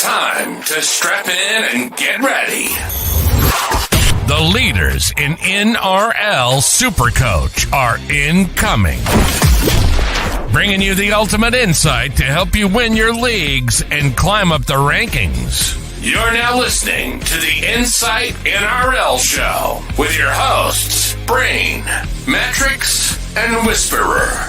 time to strap in and get ready. The leaders in NRL Supercoach are incoming. Bringing you the ultimate insight to help you win your leagues and climb up the rankings. You're now listening to the Insight NRL Show with your hosts, Braino Mattrix and Whisperer.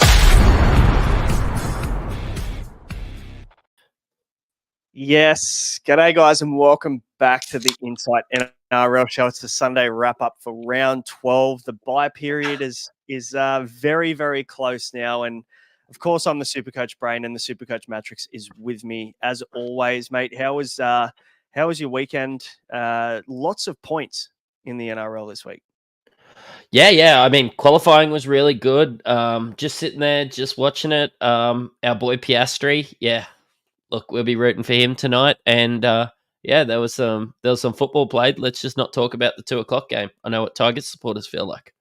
Yes. G'day, guys, and welcome back to the Insight NRL Show. It's the Sunday wrap-up for round 12. The bye period is very, very close now, and of course, I'm the Supercoach Brain, and the Supercoach Mattrix is with me as always, mate. How was your weekend? Lots of points in the NRL this week. Yeah. I mean, qualifying was really good. Just sitting there, just watching it. Our boy Piastri, yeah. Look, we'll be rooting for him tonight. And there was some football played. Let's just not talk about the 2:00 game. I know what Tigers supporters feel like.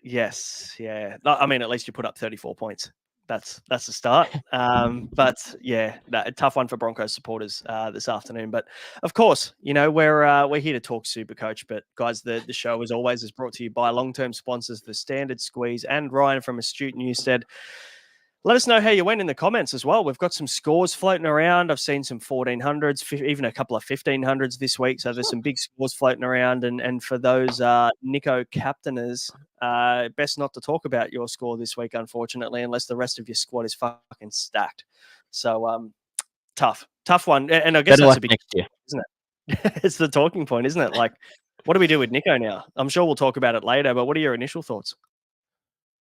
Yes, yeah. I mean, at least you put up 34 points. That's a start. But yeah, a tough one for Broncos supporters this afternoon. But of course, you know, we're here to talk Supercoach. But guys, the show as always is brought to you by long-term sponsors, the Standard Squeeze and Ryan from Astute Newstead. Let us know how you went in the comments as well. We've got some scores floating around. I've seen some 1400s, even a couple of 1500s this week. So there's some big scores floating around. And for those Nico captainers, best not to talk about your score this week, unfortunately, unless the rest of your squad is fucking stacked. So tough one. And I guess Better that's a big next year, isn't it? It's the talking point, isn't it? Like, what do we do with Nico now? I'm sure we'll talk about it later, but what are your initial thoughts?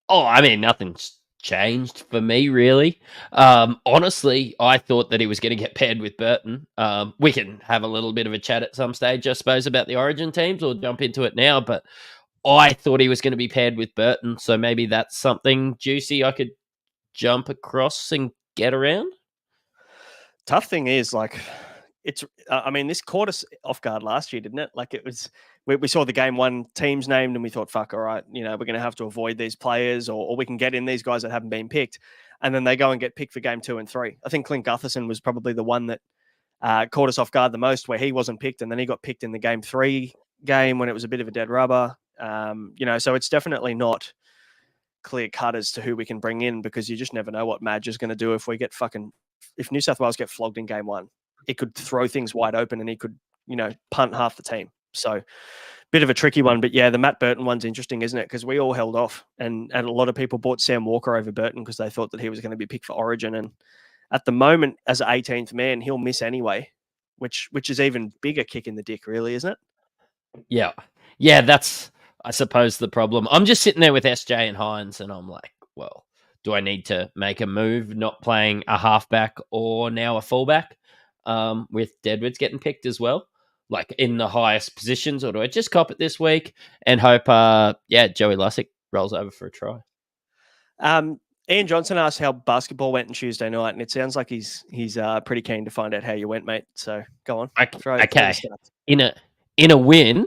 Oh, I mean, nothing's changed for me, really. Honestly, I thought that he was going to get paired with Burton. We can have a little bit of a chat at some stage, I suppose, about the Origin teams, or jump into it now, but I thought he was going to be paired with Burton, so maybe that's something juicy I could jump across and get around. Tough thing is, like, it's, I mean, this caught us off guard last year, didn't it? Like, it was, we saw the game one teams named and we thought, fuck, all right, you know, we're going to have to avoid these players or we can get in these guys that haven't been picked. And then they go and get picked for game 2 and 3. I think Clint Gutherson was probably the one that caught us off guard the most, where he wasn't picked and then he got picked in the game 3 game when it was a bit of a dead rubber. You know, so it's definitely not clear cut as to who we can bring in, because you just never know what Madge is going to do if New South Wales get flogged in game 1. It could throw things wide open and he could, you know, punt half the team. So bit of a tricky one. But yeah, the Matt Burton one's interesting, isn't it? Because we all held off and a lot of people bought Sam Walker over Burton because they thought that he was going to be picked for Origin. And at the moment, as an 18th man, he'll miss anyway, which is even bigger kick in the dick, really, isn't it? Yeah, that's, I suppose, the problem. I'm just sitting there with SJ and Hines and I'm like, well, do I need to make a move not playing a halfback or now a fullback? With Deadwood's getting picked as well, like in the highest positions, or do I just cop it this week and hope, Joey Lussick rolls over for a try? Ian Johnson asked how basketball went on Tuesday night, and it sounds like he's pretty keen to find out how you went, mate. So go on. Okay. In a win,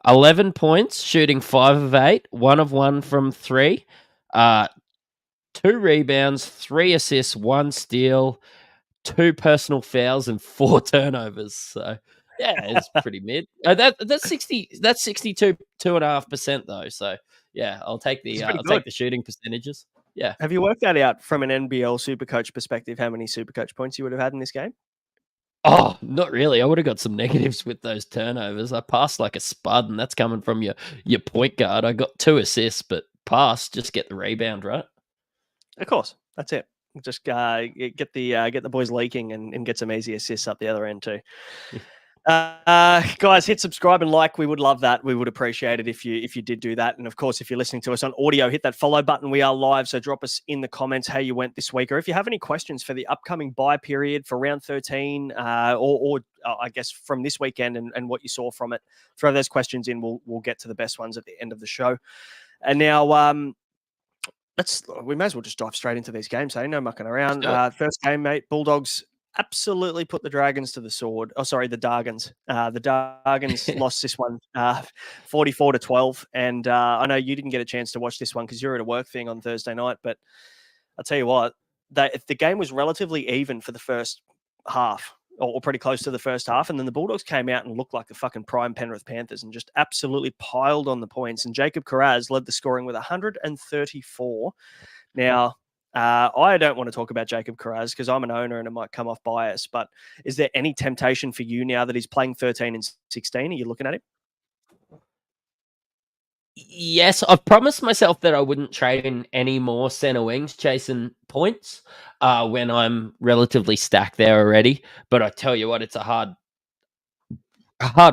11 points, shooting 5 of 8, 1 of 1 from 3, 2 rebounds, 3 assists, 1 steal, 2 personal fouls and 4 turnovers. So yeah, it's pretty mid. That's 62.5% though. So yeah, I'll take the shooting percentages. Yeah. Have you worked that out from an NBL Supercoach perspective? How many Supercoach points you would have had in this game? Oh, not really. I would have got some negatives with those turnovers. I passed like a spud, and that's coming from your point guard. I got 2 assists, but passed. Just get the rebound right. Of course, that's it. Just get the boys leaking and get some easy assists up the other end too. Guys, hit subscribe and like. We would love that. We would appreciate it if you did do that. And of course, if you're listening to us on audio, hit that follow button. We are live, so drop us in the comments how you went this week, or if you have any questions for the upcoming bye period for round 13, or I guess from this weekend and what you saw from it. Throw those questions in. We'll get to the best ones at the end of the show. And now we may as well just dive straight into these games. Hey, no mucking around. First game, mate. Bulldogs absolutely put the Dragons to the sword. Oh, sorry, the Dargans. The Dargans lost this one 44-12. And I know you didn't get a chance to watch this one because you were at a work thing on Thursday night. But I'll tell you what, the game was relatively even for the first half. or pretty close to the first half. And then the Bulldogs came out and looked like the fucking prime Penrith Panthers and just absolutely piled on the points. And Jacob Carraz led the scoring with 134. Now, I don't want to talk about Jacob Carraz because I'm an owner and it might come off bias, but is there any temptation for you now that he's playing 13 and 16? Are you looking at him? Yes, I've promised myself that I wouldn't trade in any more centre wings chasing points when I'm relatively stacked there already. But I tell you what, it's a hard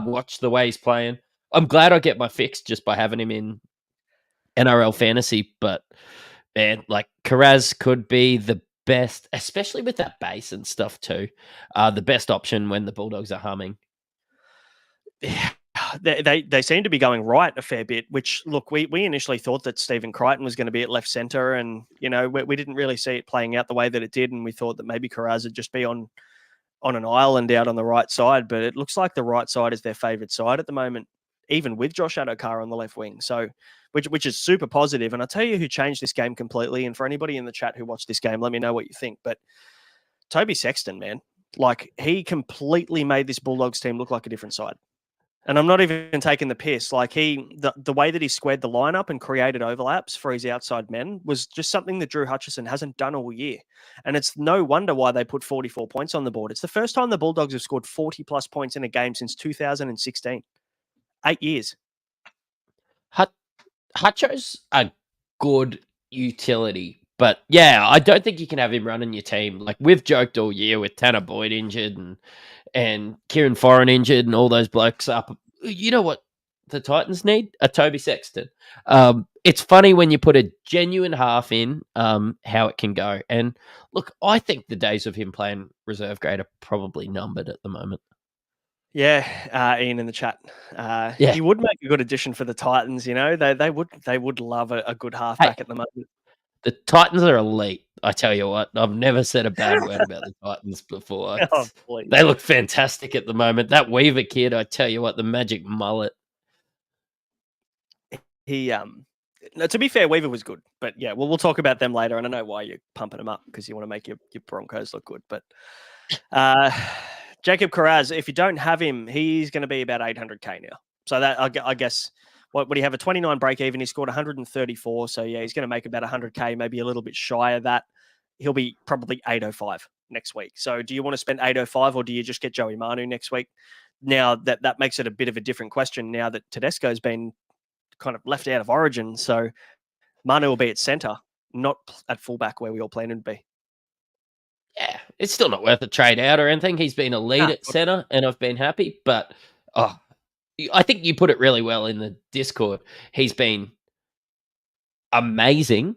watch the way he's playing. I'm glad I get my fix just by having him in NRL fantasy, but man, like Carraz could be the best, especially with that base and stuff too. The best option when the Bulldogs are humming. Yeah. They seem to be going right a fair bit, which, look, we initially thought that Stephen Crichton was going to be at left centre, and, you know, we didn't really see it playing out the way that it did, and we thought that maybe Carraz would just be on an island out on the right side, but it looks like the right side is their favourite side at the moment, even with Josh Adokar on the left wing, so which is super positive. And I'll tell you who changed this game completely, and for anybody in the chat who watched this game, let me know what you think, but Toby Sexton, man, like, he completely made this Bulldogs team look like a different side. And I'm not even taking the piss. Like, the way that he squared the lineup and created overlaps for his outside men was just something that Drew Hutchison hasn't done all year. And it's no wonder why they put 44 points on the board. It's the first time the Bulldogs have scored 40 plus points in a game since 2016. 8 years. Hutcho's a good utility, but yeah, I don't think you can have him running your team. Like, we've joked all year with Tanner Boyd injured and Kieran Foran injured and all those blokes up. You know what the Titans need? A Toby Sexton. It's funny when you put a genuine half in, how it can go. And look, I think the days of him playing reserve grade are probably numbered at the moment. Yeah, Ian in the chat. He would make a good addition for the Titans. You know, they would love a good halfback at the moment. The Titans are elite. I tell you what, I've never said a bad word about the Titans before. They look fantastic at the moment. That Weaver kid, I tell you what, the magic mullet. To be fair, Weaver was good, but yeah, we'll talk about them later. And I know why you're pumping them up, because you want to make your Broncos look good. But Jacob Carraz, if you don't have him, he's going to be about 800k now. So that I guess. What would he have? A 29 break even? He scored 134. So yeah, he's going to make about 100k, maybe a little bit shy of that. He'll be probably 805 next week. So do you want to spend 805 or do you just get Joey Manu next week? Now that makes it a bit of a different question now that Tedesco's been kind of left out of Origin. So Manu will be at centre, not at fullback where we all planned to be. Yeah, it's still not worth a trade out or anything. He's been a lead at centre and I've been happy, but I think you put it really well in the Discord. He's been amazing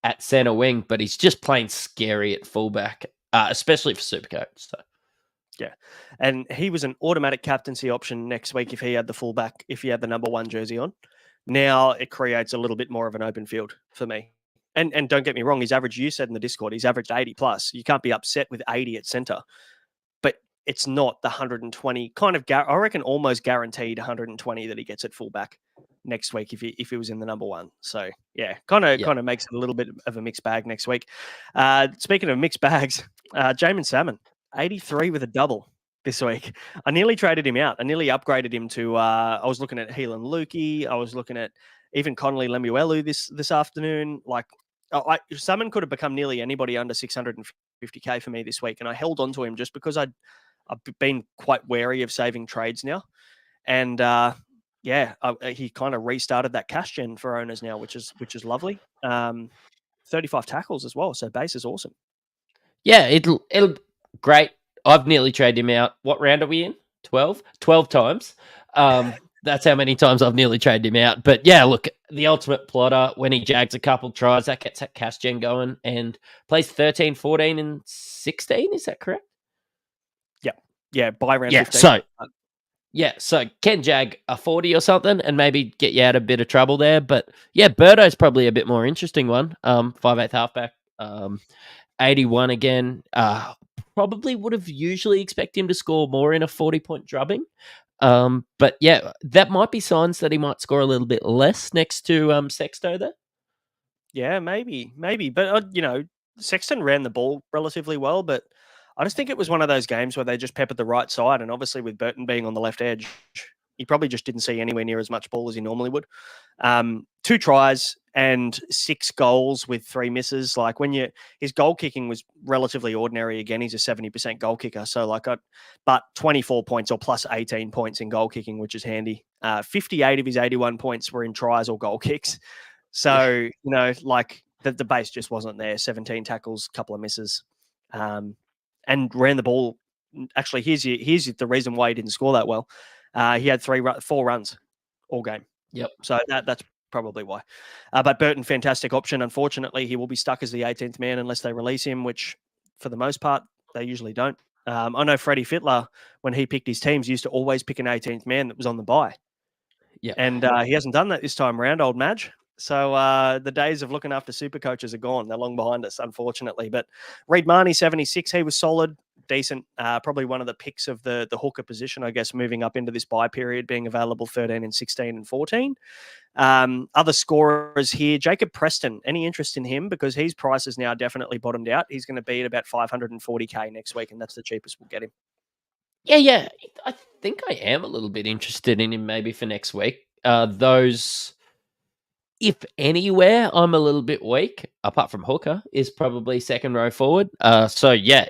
at centre wing, but he's just plain scary at fullback, especially for Supercoach. So. Yeah, and he was an automatic captaincy option next week if he had the fullback, if he had the number 1 jersey on. Now it creates a little bit more of an open field for me. And don't get me wrong, his average, you said in the Discord, he's averaged 80 plus. You can't be upset with 80 at centre. It's not the 120 kind of, I reckon almost guaranteed 120 that he gets at fullback next week if he was in the number 1. So yeah, kind of makes it a little bit of a mixed bag next week. Speaking of mixed bags, Jamin Salmon, 83 with a double this week. I nearly traded him out. I nearly upgraded him to, I was looking at Heelan Lukey. I was looking at even Connolly Lemuelu this afternoon. Like, Salmon could have become nearly anybody under 650k for me this week. And I held on to him just because I've been quite wary of saving trades now. And he kind of restarted that cash gen for owners now, which is lovely. 35 tackles as well. So base is awesome. Yeah, it'll great. I've nearly traded him out. What round are we in? 12? 12 times. That's how many times I've nearly traded him out. But yeah, look, the ultimate plotter, when he jags a couple tries, that gets that cash gen going and plays 13, 14 and 16. Is that correct? Yeah, by round 15. So can jag a 40 or something and maybe get you out a bit of trouble there. But yeah, Birdo's probably a bit more interesting one. 5'8" halfback, 81 again. Probably would have usually expect him to score more in a 40-point drubbing. But yeah, that might be signs that he might score a little bit less next to Sexto there. Yeah, maybe. But, Sexton ran the ball relatively well, but I just think it was one of those games where they just peppered the right side, and obviously with Burton being on the left edge, he probably just didn't see anywhere near as much ball as he normally would. 2 tries and 6 goals with 3 misses. Like his goal kicking was relatively ordinary. Again, he's a 70% goal kicker. So but 24 points or plus 18 points in goal kicking, which is handy. 58 of his 81 points were in tries or goal kicks. So, the base just wasn't there. 17 tackles, couple of misses, and ran the ball. Actually, here's the reason why he didn't score that well. He had 4 runs all game. Yep. So that's probably why. But Burton, fantastic option. Unfortunately, he will be stuck as the 18th man unless they release him, which for the most part, they usually don't. I know Freddie Fittler, when he picked his teams, used to always pick an 18th man that was on the bye. Yeah. And he hasn't done that this time around, old Madge. So the days of looking after super coaches are gone. They're long behind us, unfortunately. But Reid Marnie, 76, he was solid, decent. Probably one of the picks of the hooker position, I guess, moving up into this bye period, being available 13 and 16 and 14. Other scorers here, Jacob Preston. Any interest in him? Because his price is now definitely bottomed out. He's going to be at about 540K next week, and that's the cheapest we'll get him. Yeah. I think I am a little bit interested in him maybe for next week. Those, if anywhere, I'm a little bit weak, apart from hooker, is probably second row forward. So yeah,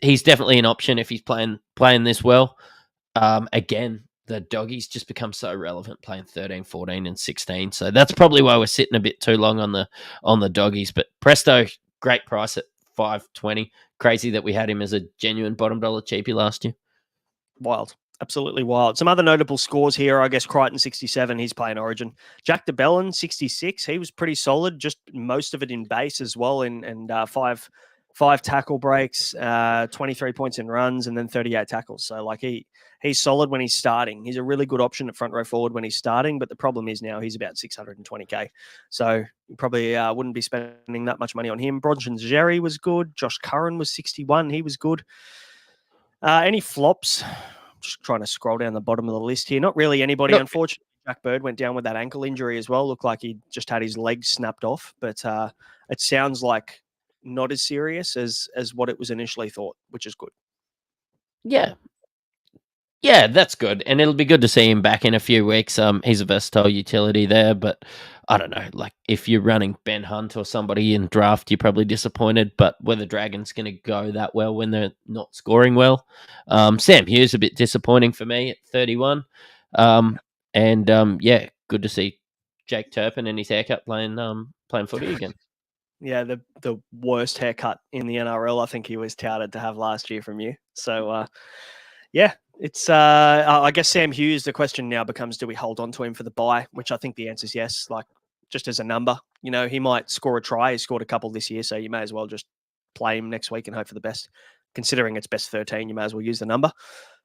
he's definitely an option if he's playing this well. Again, the doggies just become so relevant playing 13, 14, and 16. So that's probably why we're sitting a bit too long on the doggies. But Presto, great price at 520. Crazy that we had him as a genuine bottom dollar cheapie last year. Wild. Absolutely wild. Some other notable scores here, I guess Crichton, 67. He's playing Origin. Jack DeBellin, 66. He was pretty solid, just most of it in base as well, and five tackle breaks, 23 points in runs, and then 38 tackles. So he's solid when he's starting. He's a really good option at front row forward when he's starting, but the problem is now he's about 620K. So you probably wouldn't be spending that much money on him. Brodgen Jerry was good. Josh Curran was 61. He was good. Any flops? Just trying to scroll down the bottom of the list here. Not really anybody. Look, unfortunately, Jack Bird went down with that ankle injury as well. Looked like he just had his leg snapped off, but it sounds like not as serious as what it was initially thought, which is good. Yeah, that's good. And it'll be good to see him back in a few weeks. He's a versatile utility there, but I don't know, like if you're running Ben Hunt or somebody in draft, you're probably disappointed, but whether Dragon's going to go that well when they're not scoring well. Sam Hughes a bit disappointing for me at 31. Yeah, good to see Jake Turpin and his haircut playing footy again. Yeah, the worst haircut in the NRL I think he was touted to have last year from you. So, yeah, it's I guess Sam Hughes, the question now becomes, do we hold on to him for the bye? Which I think the answer is yes, like just as a number. You know, he might score a try. He scored a couple this year, so you may as well just play him next week and hope for the best. Considering it's best 13, you may as well use the number.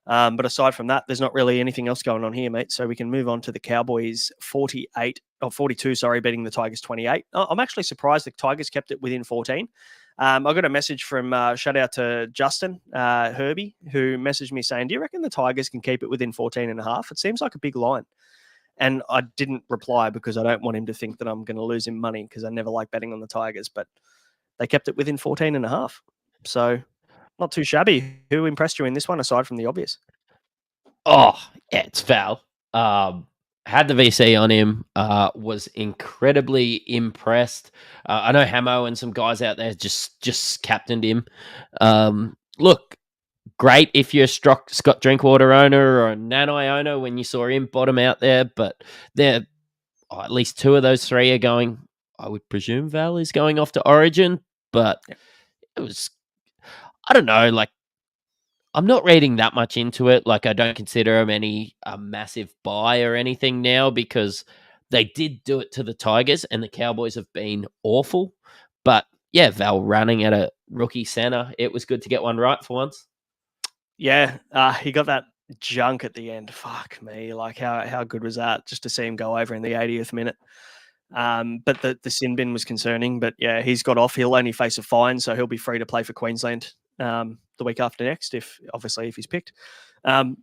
But aside from that, there's not really anything else going on here, mate. So we can move on to the Cowboys 42, beating the Tigers 28. I'm actually surprised the Tigers kept it within 14. I got a message from, shout out to Justin Herbie, who messaged me saying, do you reckon the Tigers can keep it within 14 and a half? It seems like a big line. And I didn't reply because I don't want him to think that I'm going to lose him money because I never like betting on the Tigers, but they kept it within 14 and a half. So not too shabby. Who impressed you in this one aside from the obvious? Oh, yeah, it's Val. Had the VC on him, was incredibly impressed. I know Hamo and some guys out there just captained him. Look, great if you're a Scott Drinkwater owner or a Nanai owner when you saw him bottom out there, but at least 2 of those 3 are going, I would presume Val is going off to Origin, but it was, I don't know, like, I'm not reading that much into it. Like, I don't consider him a massive buy or anything now because they did do it to the Tigers and the Cowboys have been awful. But yeah, Val running at a rookie center, it was good to get one right for once. Yeah, he got that junk at the end. Fuck me. Like, how good was that? Just to see him go over in the 80th minute. But the sin bin was concerning. But yeah, he's got off. He'll only face a fine, so he'll be free to play for Queensland the week after next, if he's picked. When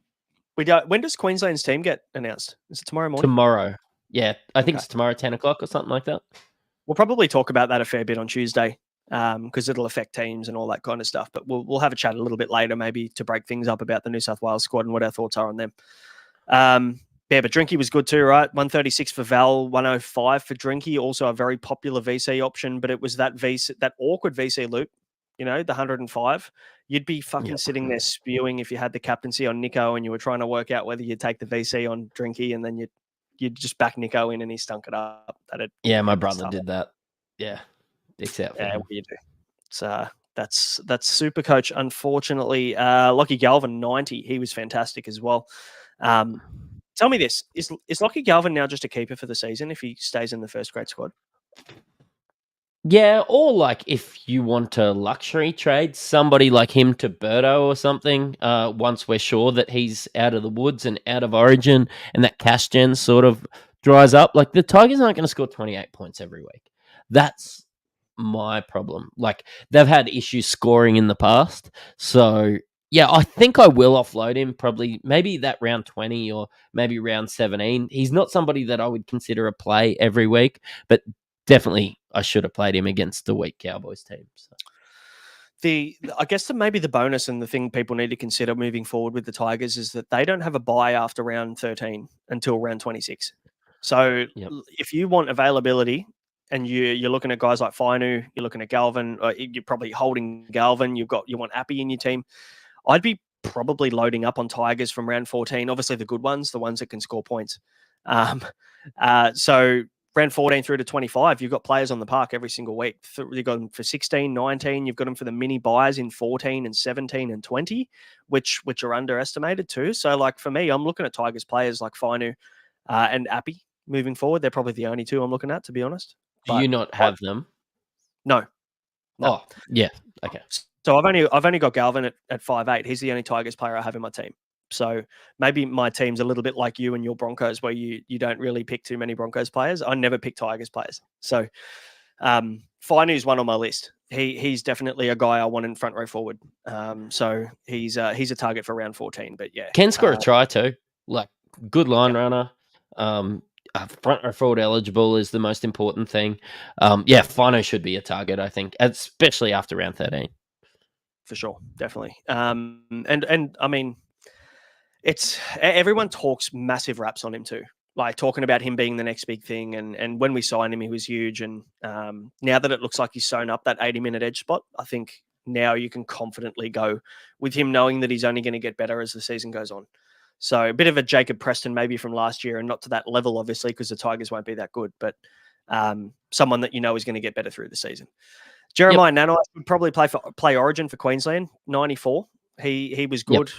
does Queensland's team get announced? Is it tomorrow morning? Tomorrow. Yeah, I think it's tomorrow, 10 o'clock or something like that. We'll probably talk about that a fair bit on Tuesday. because it'll affect teams and all that kind of stuff. But we'll have a chat a little bit later, maybe to break things up about the New South Wales squad and what our thoughts are on them. Yeah, but Drinky was good too, right? 136 for Val, 105 for Drinky. Also a very popular VC option, but it was that awkward VC loop, the 105. You'd be fucking sitting there spewing if you had the captaincy on Nico and you were trying to work out whether you'd take the VC on Drinky and then you'd just back Nico in and he stunk it up. Yeah, my brother did that. Yeah, dicks out for him. What do you do? So that's Supercoach. Unfortunately, Lockie Galvin 90. He was fantastic as well. Tell me this: is Lockie Galvin now just a keeper for the season if he stays in the first grade squad? Yeah, or like if you want to luxury trade somebody like him to Birdo or something, once we're sure that he's out of the woods and out of Origin and that cash gen sort of dries up. Like the Tigers aren't going to score 28 points every week. That's my problem. Like they've had issues scoring in the past. So yeah, I think I will offload him probably maybe that round 20 or maybe round 17. He's not somebody that I would consider a play every week, but definitely I should have played him against the weak Cowboys team. So. I guess maybe the bonus and the thing people need to consider moving forward with the Tigers is that they don't have a bye after round 13 until round 26. So if you want availability and you're looking at guys like Fainu, you're looking at Galvin, or you're probably holding Galvin, you want Appy in your team, I'd be probably loading up on Tigers from round 14. Obviously the good ones, the ones that can score points. So round 14 through to 25, you've got players on the park every single week. You've got them for 16, 19. You've got them for the mini buys in 14 and 17 and 20, which are underestimated too. So like for me, I'm looking at Tigers players like Fainu and Appy moving forward. They're probably the only two I'm looking at, to be honest. Do you not have them? No. Oh, yeah. Okay. So I've only got Galvin at 5'8". He's the only Tigers player I have in my team. So maybe my team's a little bit like you and your Broncos, where you don't really pick too many Broncos players. I never pick Tigers players. So Fainu's one on my list. He's definitely a guy I want in front row forward. So he's a target for round 14. But yeah, can score a try too. Like good line runner. Front row forward eligible is the most important thing. Fainu should be a target, I think, especially after round 13. For sure, definitely. And I mean, it's everyone talks massive raps on him too, like talking about him being the next big thing. And when we signed him, he was huge. And now that it looks like he's sewn up that 80-minute edge spot, I think now you can confidently go with him, knowing that he's only going to get better as the season goes on. So a bit of a Jacob Preston maybe from last year, and not to that level, obviously, because the Tigers won't be that good, but someone that is going to get better through the season. Jeremiah Nanai would probably play Origin for Queensland, 94. He was good.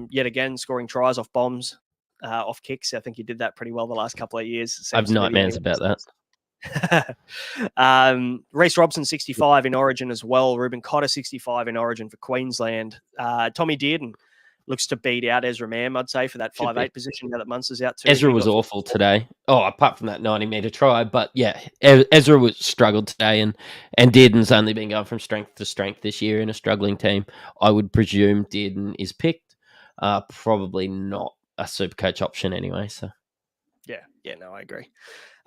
Yet again, scoring tries off bombs, off kicks. I think he did that pretty well the last couple of years. I've nightmares about that. Reece Robson, 65 in Origin as well. Ruben Cotter, 65 in Origin for Queensland. Tommy Dearden looks to beat out Ezra Mam, I'd say, for that 5'8" position now that Munster's out too. Ezra was awful today. Oh, apart from that 90-metre try. But yeah, Ezra struggled today, and Dearden's only been going from strength to strength this year in a struggling team. I would presume Dearden is picked. Probably not a Supercoach option anyway. So yeah, no, I agree.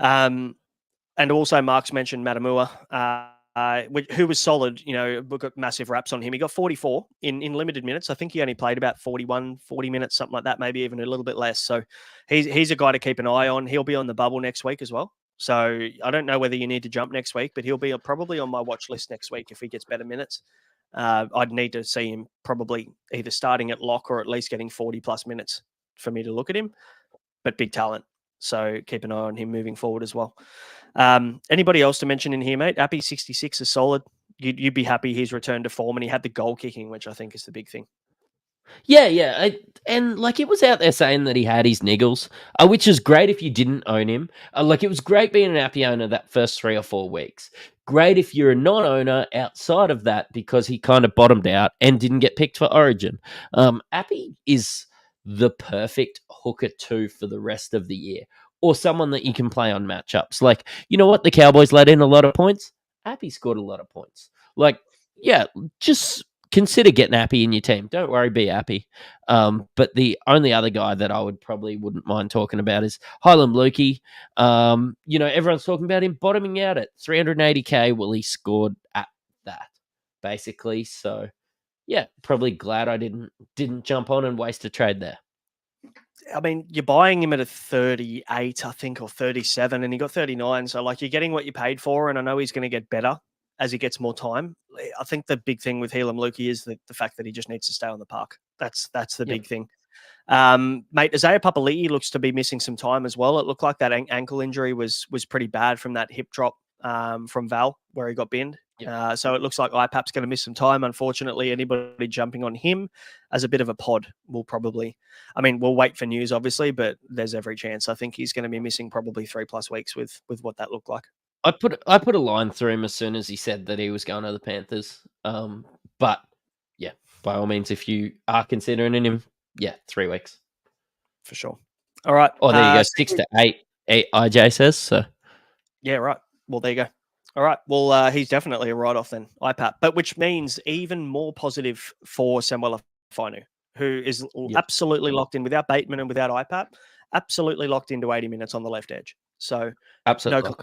And also Mark's mentioned Matamua, who was solid, got massive raps on him. He got 44 in limited minutes. I think he only played about 40 minutes, something like that, maybe even a little bit less. So he's a guy to keep an eye on. He'll be on the bubble next week as well. So I don't know whether you need to jump next week, but he'll be probably on my watch list next week if he gets better minutes. I'd need to see him probably either starting at lock or at least getting 40-plus minutes for me to look at him, but big talent. So keep an eye on him moving forward as well. Anybody else to mention in here, mate? Appy 66 is solid. You'd be happy he's returned to form, and he had the goal kicking, which I think is the big thing. Yeah. And like it was out there saying that he had his niggles, which is great if you didn't own him. It was great being an Appy owner that first 3 or 4 weeks. Great if you're a non-owner outside of that because he kind of bottomed out and didn't get picked for Origin. Appy is the perfect hooker 2 for the rest of the year, or someone that you can play on matchups. Like, you know what? The Cowboys let in a lot of points. Appy scored a lot of points. Just consider getting Appy in your team. Don't worry, be Appy. But the only other guy that I wouldn't mind talking about is Hylam Lukey. Everyone's talking about him bottoming out at 380K. Well, he scored at basically. So yeah, probably glad I didn't jump on and waste a trade there. I mean, you're buying him at a 38, I think, or 37, and he got 39. So, like, you're getting what you paid for, and I know he's going to get better as he gets more time. I think the big thing with Helam Lukey is the fact that he just needs to stay on the park. That's the big thing. Mate, Isaiah Papali'i looks to be missing some time as well. It looked like that ankle injury was pretty bad from that hip drop from Val where he got binned. So it looks like IPAP's going to miss some time. Unfortunately, anybody jumping on him as a bit of a pod will probably, I mean, we'll wait for news, obviously, but there's every chance. I think he's going to be missing probably 3+ weeks with what that looked like. I put a line through him as soon as he said that he was going to the Panthers. But yeah, by all means, if you are considering him, 3 weeks. For sure. All right. Oh, there you go. 6 to 8, IJ says. So yeah, right. Well, there you go. All right. Well, he's definitely a write-off then, IPAP. But which means even more positive for Samuela Fainu, who is absolutely locked in without Bateman and without IPAP, absolutely locked into 80 minutes on the left edge. So absolutely.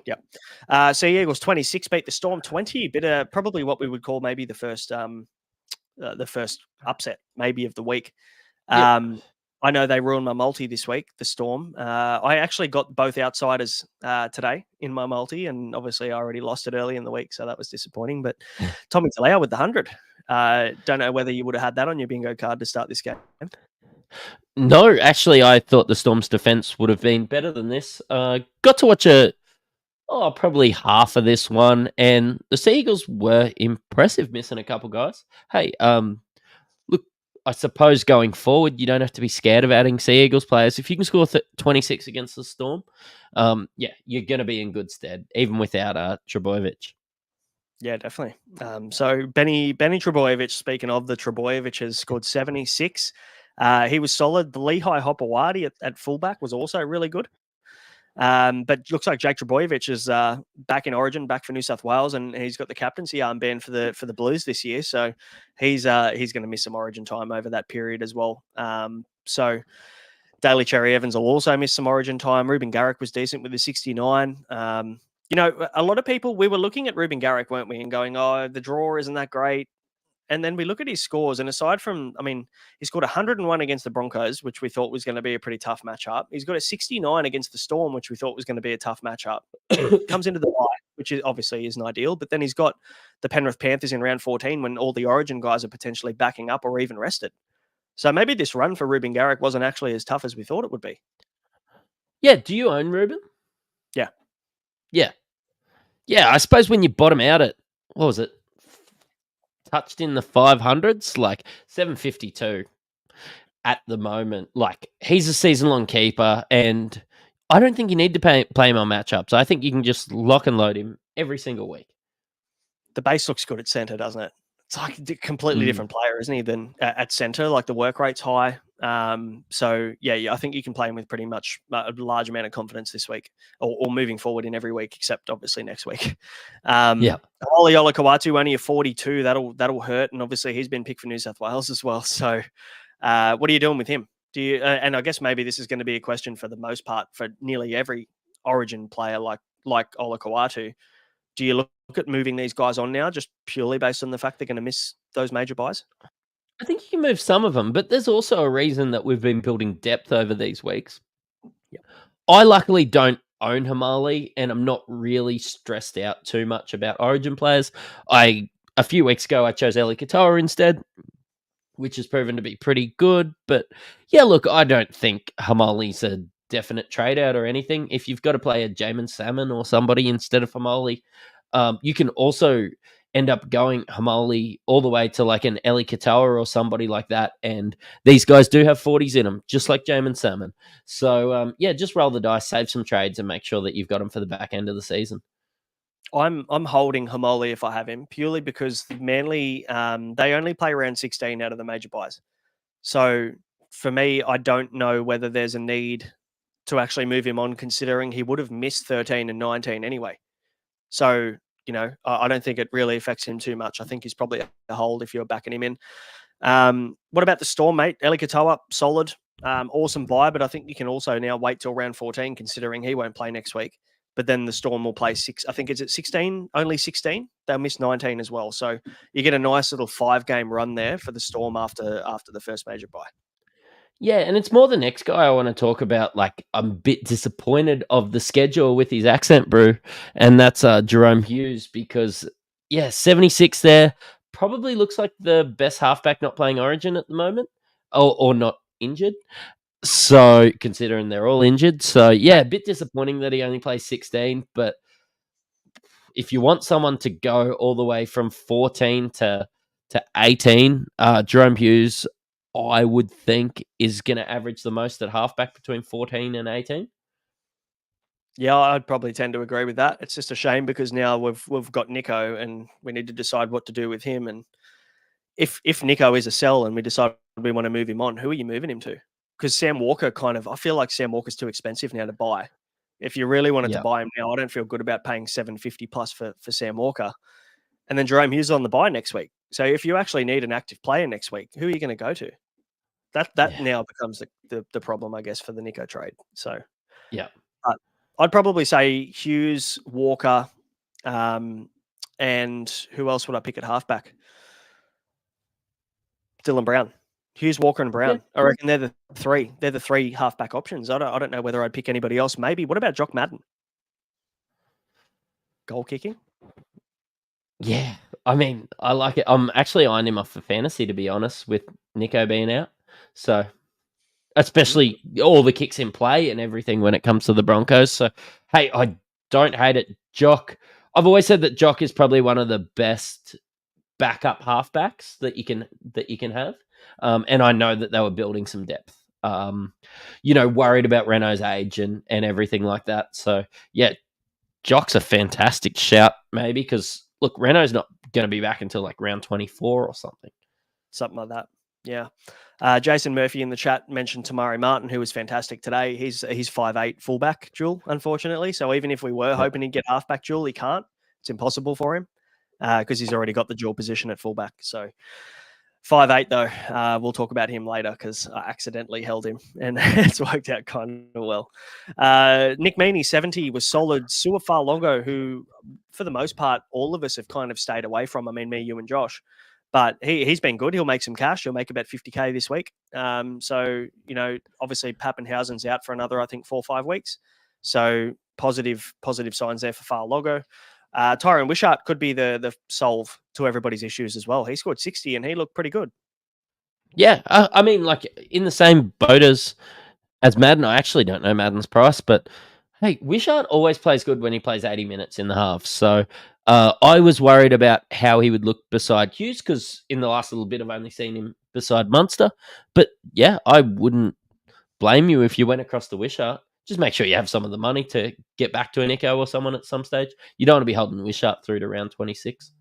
Yeah. Sea Eagles 26 beat the Storm 20. Bit probably what we would call maybe the first upset maybe of the week. I know they ruined my multi this week, the Storm. I actually got both outsiders today in my multi, and obviously I already lost it early in the week, so that was disappointing. But Tommy Talau with the 100. Don't know whether you would have had that on your bingo card to start this game. No, actually, I thought the Storm's defense would have been better than this. Got to watch probably half of this one, and the Sea Eagles were impressive, missing a couple guys. Hey, look, I suppose going forward, you don't have to be scared of adding Sea Eagles players. If you can score 26 against the Storm, you're going to be in good stead, even without Trbojevic. Yeah, definitely. So Benny Trbojevic, speaking of the Trbojevic, has scored 76. He was solid. The Lehigh Hopewadi at fullback was also really good. But looks like Jake Trbojevic is back in Origin, back for New South Wales, and he's got the captaincy armband for the Blues this year. So he's going to miss some Origin time over that period as well. So Daly Cherry Evans will also miss some Origin time. Ruben Garrick was decent with the 69. A lot of people, we were looking at Ruben Garrick, weren't we, and going, oh, the draw isn't that great. And then we look at his scores, and aside from, he scored 101 against the Broncos, which we thought was going to be a pretty tough matchup. He's got a 69 against the Storm, which we thought was going to be a tough matchup. Comes into the bye, which is obviously isn't ideal, but then he's got the Penrith Panthers in round 14 when all the Origin guys are potentially backing up or even rested. So maybe this run for Ruben Garrick wasn't actually as tough as we thought it would be. Yeah, do you own Ruben? Yeah. Yeah, I suppose when you bottom out at, what was it? Touched in the 500s, like 752 at the moment. Like, he's a season-long keeper, and I don't think you need to play him on matchups. I think you can just lock and load him every single week. The base looks good at centre, doesn't it? It's like a completely different player, isn't he, than at centre? Like, the work rate's high. So, I think you can play him with pretty much a large amount of confidence this week or moving forward in every week, except obviously next week. Oli Olakau'atu only a 42. That'll hurt. And obviously he's been picked for New South Wales as well. So what are you doing with him? Do you, and I guess maybe this is going to be a question for the most part for nearly every Origin player like Olakau'atu. Do you look at moving these guys on now just purely based on the fact they're going to miss those major buys? I think you can move some of them, but there's also a reason that we've been building depth over these weeks. Yep. I luckily don't own Hamali, and I'm not really stressed out too much about Origin players. A few weeks ago, I chose Eli Katoa instead, which has proven to be pretty good. But yeah, look, I don't think Hamali's a definite trade out or anything. If you've got to play a Jamin Salmon or somebody instead of Hamali, you can also end up going Hamali all the way to like an Eli Katoa or somebody like that. And these guys do have 40s in them, just like Jamin Salmon. So, just roll the dice, save some trades, and make sure that you've got them for the back end of the season. I'm holding Hamali if I have him, purely because Manly, they only play around 16 out of the major buys. So for me, I don't know whether there's a need to actually move him on, considering he would have missed 13 and 19 anyway. So, I don't think it really affects him too much. I think he's probably a hold if you're backing him in. What about the Storm, mate? Eli Katoa, solid, awesome buy, but I think you can also now wait till round 14, considering he won't play next week. but then the Storm will play six. I think it's at 16, only 16. They'll miss 19 as well. So you get a nice little 5-game run there for the Storm after the first major bye. Yeah, and it's more the next guy I want to talk about. Like, I'm a bit disappointed of the schedule with his accent brew, and that's Jerome Hughes because, 76 there. Probably looks like the best halfback not playing Origin at the moment, or not injured. So, considering they're all injured. So, a bit disappointing that he only plays 16, but if you want someone to go all the way from 14 to 18, Jerome Hughes, I would think, is going to average the most at halfback between 14 and 18. Yeah, I'd probably tend to agree with that. It's just a shame because now we've got Nico and we need to decide what to do with him. And if Nico is a sell and we decide we want to move him on, who are you moving him to? Because Sam Walker I feel like Sam Walker's too expensive now to buy. If you really wanted to buy him now, I don't feel good about paying $750 plus for Sam Walker. And then Jerome Hughes on the buy next week. So if you actually need an active player next week, who are you going to go to? That now becomes the problem, I guess, for the Nico trade. So I'd probably say Hughes, Walker, and who else would I pick at halfback? Dylan Brown. Hughes, Walker, and Brown. Yeah. I reckon they're the three. They're the three halfback options. I don't know whether I'd pick anybody else. Maybe. What about Jock Madden? Goal kicking? Yeah. I mean, I like it. I'm actually eyeing him off for fantasy, to be honest, with Nico being out. So, especially all the kicks in play and everything when it comes to the Broncos. So, hey, I don't hate it. Jock, I've always said that Jock is probably one of the best backup halfbacks that you can have. And I know that they were building some depth. Worried about Renault's age and everything like that. So, Jock's a fantastic shout, maybe, because, look, Renault's not going to be back until like round 24 or something. Something like that. Yeah. Jason Murphy in the chat mentioned Tamari Martin, who was fantastic today. He's 5'8" fullback dual, unfortunately. So even if we were hoping he'd get halfback dual, he can't. It's impossible for him because he's already got the dual position at fullback. So 5'8", though. We'll talk about him later because I accidentally held him and it's worked out kind of well. Nick Meaney, 70, was solid. Suafa'alogo, who, for the most part, all of us have kind of stayed away from. I mean, me, you, and Josh. But he's been good. He'll make some cash. He'll make about 50K this week. So, obviously Pappenhausen's out for another, I think, 4 or 5 weeks. So positive signs there for Fa'alogo. Tyrone Wishart could be the solve to everybody's issues as well. He scored 60 and he looked pretty good. Yeah. I mean, like, in the same boat as Madden. I actually don't know Madden's price, but hey, Wishart always plays good when he plays 80 minutes in the half. So I was worried about how he would look beside Hughes because in the last little bit I've only seen him beside Munster. But yeah, I wouldn't blame you if you went across the Wishart. Just make sure you have some of the money to get back to a Nico or someone at some stage. You don't want to be holding Wishart through to round 26.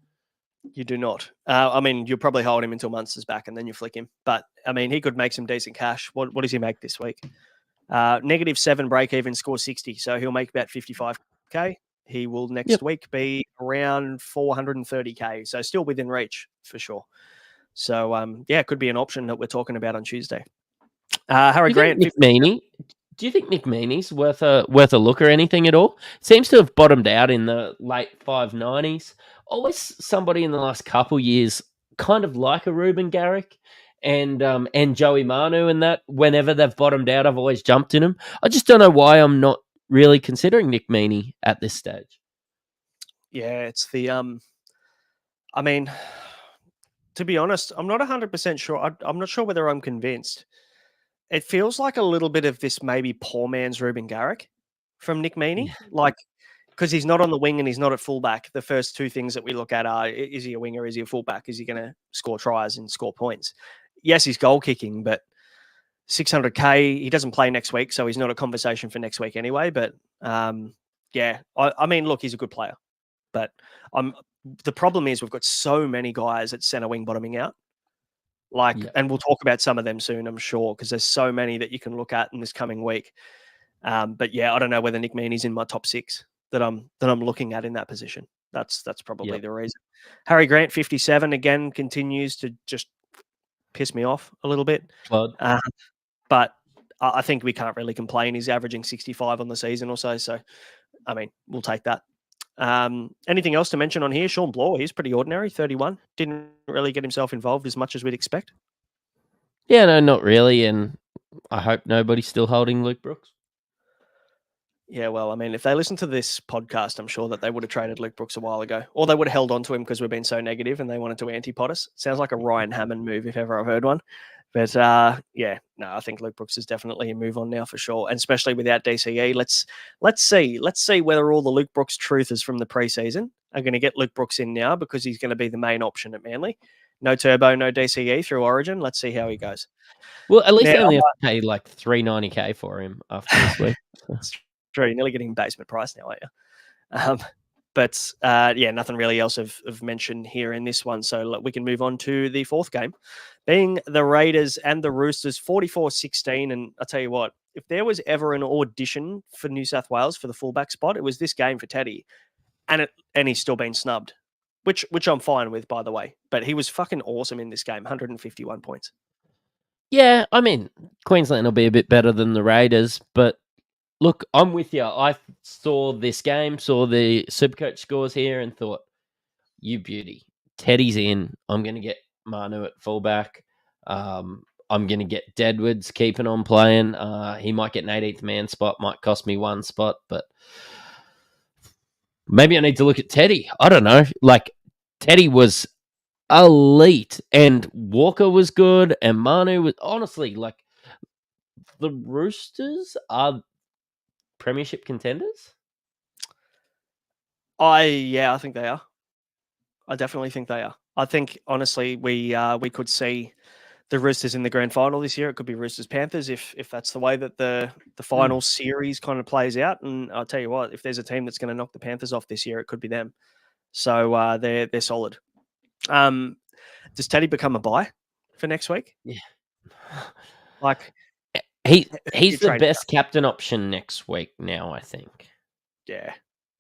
You do not. I mean, you'll probably hold him until Munster's back and then you flick him. But, I mean, he could make some decent cash. What does he make this week? -7 break even, score 60. So he'll make about 55K. He will next week be around 430K. So still within reach for sure. So, it could be an option that we're talking about on Tuesday. Harry Grant. Do you think Nick Meaney's worth a look or anything at all? Seems to have bottomed out in the late 590s. Always somebody in the last couple years, kind of like a Ruben Garrick and Joey Manu, and that whenever they've bottomed out, I've always jumped in them. I just don't know why I'm not really considering Nick Meaney at this stage. Yeah, it's the I mean, to be honest, I'm not 100% sure. I'm not sure whether I'm convinced. It feels like a little bit of this maybe poor man's Ruben Garrick from Nick Meaney. Yeah. Like, because he's not on the wing and he's not at fullback. The first two things that we look at are, is he a winger? Is he a fullback? Is he going to score tries and score points? Yes, he's goal kicking, but 600K, he doesn't play next week, so he's not a conversation for next week anyway. But I mean, look, he's a good player. But the problem is we've got so many guys at centre wing bottoming out. And we'll talk about some of them soon, I'm sure, because there's so many that you can look at in this coming week. But yeah, I don't know whether Nick Meaney's in my top 6 that I'm looking at in that position. That's probably the reason. Harry Grant, 57, again, continues to just piss me off a little bit. But I think we can't really complain. He's averaging 65 on the season or so. So I mean, we'll take that. Anything else to mention on here? Sean Bloor, he's pretty ordinary, 31. Didn't really get himself involved as much as we'd expect. Yeah, no, not really. And I hope nobody's still holding Luke Brooks. Yeah, well, I mean, if they listen to this podcast, I'm sure that they would have traded Luke Brooks a while ago, or they would have held on to him because we've been so negative and they wanted to antipod us. Sounds like a Ryan Hammond move if ever I've heard one. But yeah, no, I think Luke Brooks is definitely a move on now for sure, and especially without DCE. Let's see whether all the Luke Brooks truthers from the preseason are going to get Luke Brooks in now because he's going to be the main option at Manly. No Turbo, no DCE through Origin. Let's see how he goes. Well, at least Now, they only have to pay like $390K for him after this week. It's true. You're nearly getting basement price now, aren't you? But yeah, nothing really else of mention here in this one. So we can move on to the fourth game, being the Raiders and the Roosters, 44-16. And I'll tell you what, if there was ever an audition for New South Wales for the fullback spot, it was this game for Teddy. And he's still been snubbed, which I'm fine with, by the way. But he was fucking awesome in this game, 151 points. Yeah, I mean, Queensland will be a bit better than the Raiders, but look, I'm with you. I saw this game, saw the Supercoach scores here, and thought, you beauty. Teddy's in. I'm going to get Manu at fullback. I'm going to get Deadwoods keeping on playing. He might get an 18th man spot, might cost me one spot, but maybe I need to look at Teddy. I don't know. Like, Teddy was elite, and Walker was good, and Manu was honestly like the Roosters are premiership contenders. I think they are. I definitely think they are. I think honestly we could see the Roosters in the grand final this year. It could be Roosters Panthers if that's the way that the final series kind of plays out. And I'll tell you what, if there's a team that's going to knock the Panthers off this year, it could be them. So they're solid. Does Teddy become a buy for next week? Yeah. Like he's the best captain option next week now, I think. Yeah.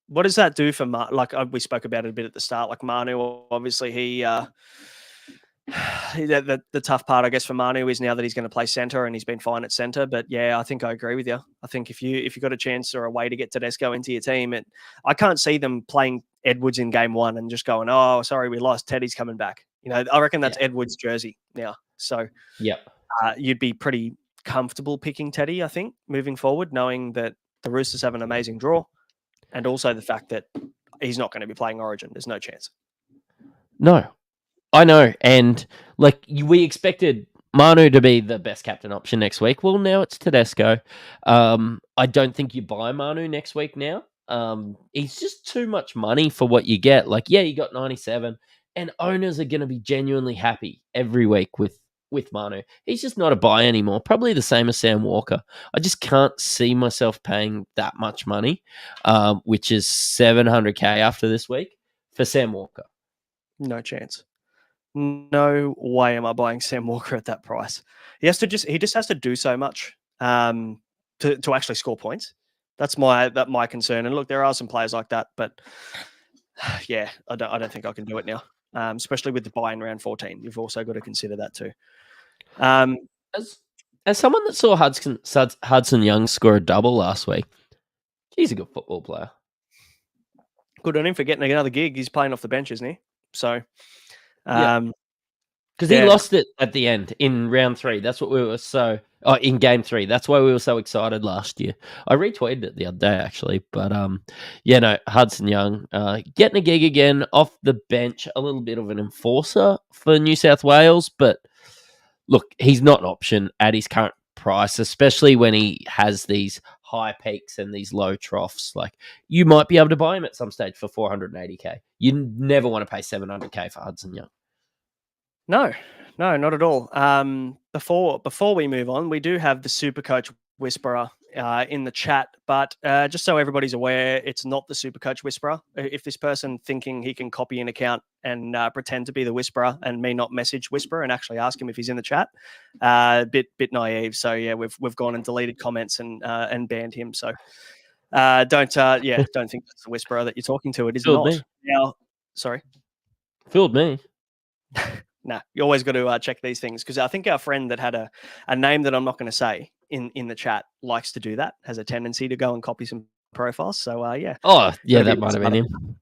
What does that do for like we spoke about it a bit at the start? Like Manu, obviously the tough part, I guess, for Manu is now that he's going to play center and he's been fine at center. But yeah, I think I agree with you. I think if you got a chance or a way to get Tedesco into your team, I can't see them playing Edwards in game one and just going, oh, sorry, we lost. Teddy's coming back. I reckon that's Edwards' jersey now. So you'd be pretty comfortable picking Teddy, I think, moving forward, knowing that the Roosters have an amazing draw, and also the fact that he's not going to be playing Origin. There's no chance. No, I know. And like we expected Manu to be the best captain option next week. Well, now it's Tedesco. I don't think you buy Manu next week now. He's just too much money for what you get. Like, yeah, you got 97, and owners are going to be genuinely happy every week with Manu. He's just not a buy anymore. Probably the same as Sam Walker. I just can't see myself paying that much money, which is $700K after this week for Sam Walker. No chance. No way am I buying Sam Walker at that price. He just has to do so much to actually score points. That's my concern. And look, there are some players like that, but yeah, I don't think I can do it now. Especially with the buy in round 14. You've also got to consider that too. As someone that saw Hudson Young score a double last week, he's a good football player. Good on him for getting another gig. He's playing off the bench, isn't he? So, because he lost it at the end in round 3. That's what we were in game 3. That's why we were so excited last year. I retweeted it the other day actually, but Hudson Young getting a gig again off the bench, a little bit of an enforcer for New South Wales, but look, he's not an option at his current price, especially when he has these high peaks and these low troughs. Like, you might be able to buy him at some stage for $480K. You never want to pay $700K for Hudson Young. No, not at all. Before we move on, we do have the Supercoach Whisperer in the chat, but just so everybody's aware, it's not the Supercoach Whisperer. If this person thinking he can copy an account and pretend to be the Whisperer and me not message Whisperer and actually ask him if he's in the chat, bit naive. So yeah, we've gone and deleted comments and banned him. So don't think that's the Whisperer that you're talking to. It is not. Now, sorry, Fooled me. No, you always got to check these things, because I think our friend that had a name that I'm not going to say in the chat likes to do that, has a tendency to go and copy some profiles. So yeah. Oh, yeah, Gotta be that might have been him.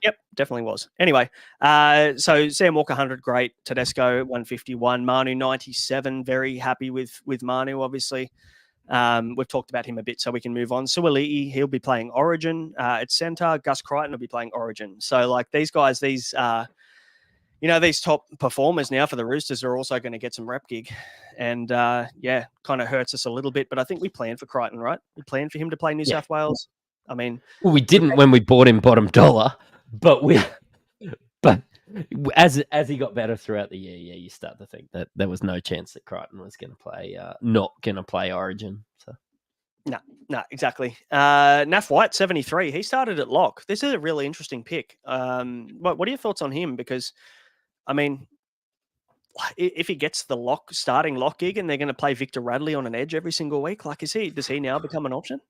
Yep, definitely was. Anyway, so Sam Walker 100, great. Tedesco 151, Manu 97. Very happy with Manu, obviously. We've talked about him a bit, so we can move on. Suoli'i, he'll be playing Origin at centre. Gus Crichton will be playing Origin. So like these guys, these top performers now for the Roosters are also going to get some rep gig, and kind of hurts us a little bit. But I think we planned for Crichton, right? We planned for him to play New South Wales. I mean, well, we didn't when we bought him bottom dollar, but as he got better throughout the year, you start to think that there was no chance that Crichton was going to play, not going to play Origin. So no, exactly. Naf White 73. He started at lock. This is a really interesting pick. What are your thoughts on him? Because I mean, if he gets the starting lock gig and they're going to play Victor Radley on an edge every single week, like does he now become an option?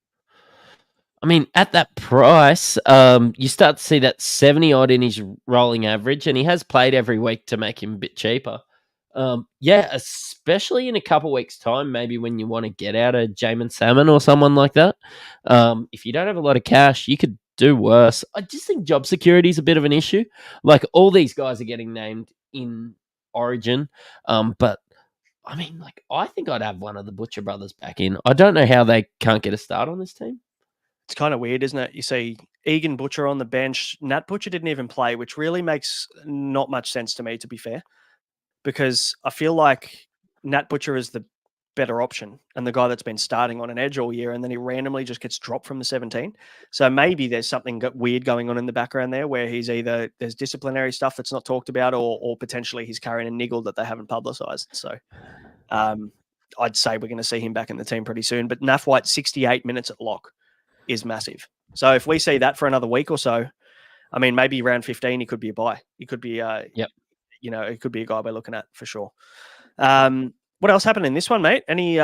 I mean, at that price, you start to see that 70 odd in his rolling average, and he has played every week to make him a bit cheaper. Especially in a couple weeks' time, maybe when you want to get out of Jamin Salmon or someone like that. If you don't have a lot of cash, you could do worse. I just think job security is a bit of an issue. Like all these guys are getting named in Origin, but I mean, like I think I'd have one of the Butcher brothers back in. I don't know how they can't get a start on this team. It's kind of weird, isn't it? You see Egan Butcher on the bench. Nat Butcher didn't even play, which really makes not much sense to me, to be fair, because I feel like Nat Butcher is the better option and the guy that's been starting on an edge all year, and then he randomly just gets dropped from the 17. So maybe there's something weird going on in the background there where he's either there's disciplinary stuff that's not talked about or potentially he's carrying a niggle that they haven't publicised. So I'd say we're going to see him back in the team pretty soon. But Naf White, 68 minutes at lock is massive. So if we see that for another week or so, I mean, maybe round 15, he could be a buy. He could be, it could be a guy we're looking at for sure. What else happened in this one, mate? Any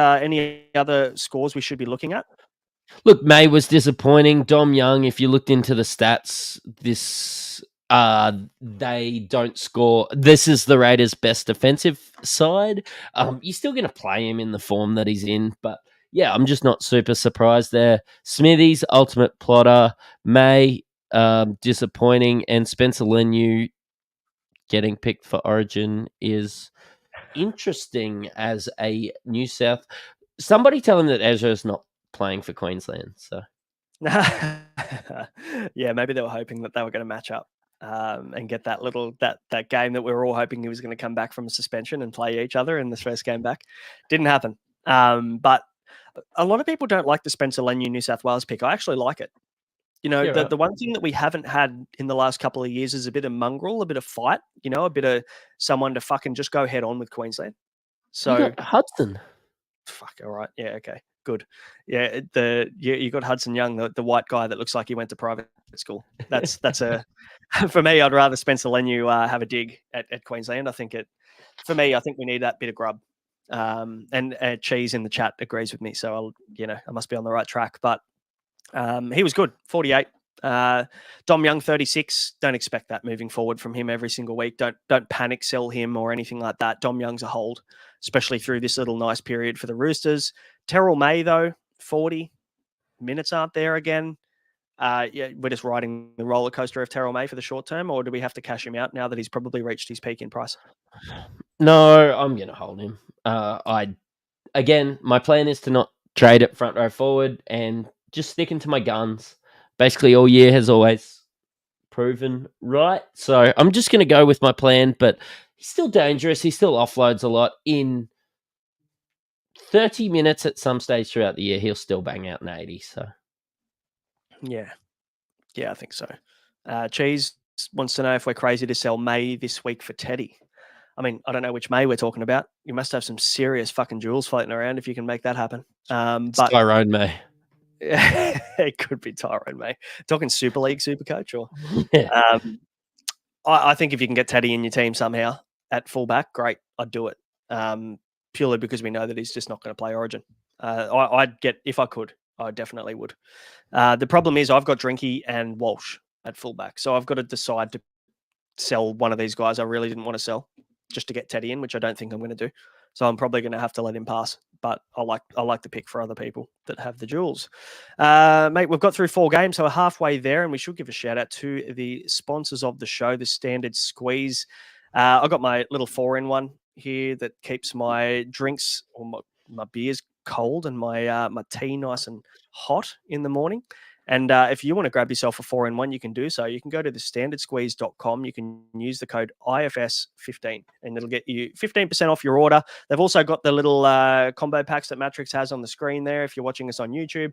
other scores we should be looking at? Look, May was disappointing. Dom Young, if you looked into the stats, they don't score. This is the Raiders' best defensive side. You're still going to play him in the form that he's in, but yeah, I'm just not super surprised there. Smithies, ultimate plotter. May, disappointing. And Spencer Leniu getting picked for Origin is interesting as a New South. Somebody tell him that Ezra's not playing for Queensland. So, yeah, maybe they were hoping that they were going to match up and get that that game that we were all hoping he was going to come back from a suspension and play each other in this first game back. Didn't happen. But a lot of people don't like the Spencer Leniu New South Wales pick. I actually like it. The one thing that we haven't had in the last couple of years is a bit of mongrel, a bit of fight, a bit of someone to fucking just go head on with Queensland. So you got Hudson. Fuck, all right. Yeah, okay. Good. Yeah, you got Hudson Young, the white guy that looks like he went to private school. That's for me, I'd rather Spencer Leniu have a dig at Queensland. I think I think we need that bit of grub. And Cheese in the chat agrees with me, so I must be on the right track. But he was good, 48. Dom Young, 36. Don't expect that moving forward from him every single week. Don't panic sell him or anything like that. Dom Young's a hold, especially through this little nice period for the Roosters. Terrell May, though, 40 minutes aren't there again. We're just riding the roller coaster of Terrell May for the short term, or do we have to cash him out now that he's probably reached his peak in price? No, I'm going to hold him. My plan is to not trade it front row forward and just sticking to my guns. Basically, all year has always proven right. So I'm just going to go with my plan, but he's still dangerous. He still offloads a lot. In 30 minutes at some stage throughout the year, he'll still bang out an 80. So, yeah, I think so. Cheese wants to know if we're crazy to sell May this week for Teddy. I mean, I don't know which May we're talking about. You must have some serious fucking jewels floating around if you can make that happen. But Tyrone May. It could be Tyrone May. Talking Super League Supercoach, or Yeah. I think if you can get Teddy in your team somehow at fullback, great. I'd do it. Purely because we know that he's just not going to play Origin. I'd get, if I could, I definitely would. The problem is I've got Drinky and Walsh at fullback, so I've got to decide to sell one of these guys I really didn't want to sell. just to get Teddy in, which I don't think I'm going to do. So I'm probably going to have to let him pass. But I like the pick for other people that have the jewels. Mate, we've got through 4 games, so we're halfway there, and we should give a shout out to the sponsors of the show, the Standard Squeeze. I've got my little 4-in-1 here that keeps my drinks or my beers cold and my tea nice and hot in the morning. And if you want to grab yourself a 4-in-1, you can do so. You can go to thestandardsqueeze.com. You can use the code IFS15 and it'll get you 15% off your order. They've also got the little combo packs that Mattrix has on the screen there. If you're watching us on YouTube,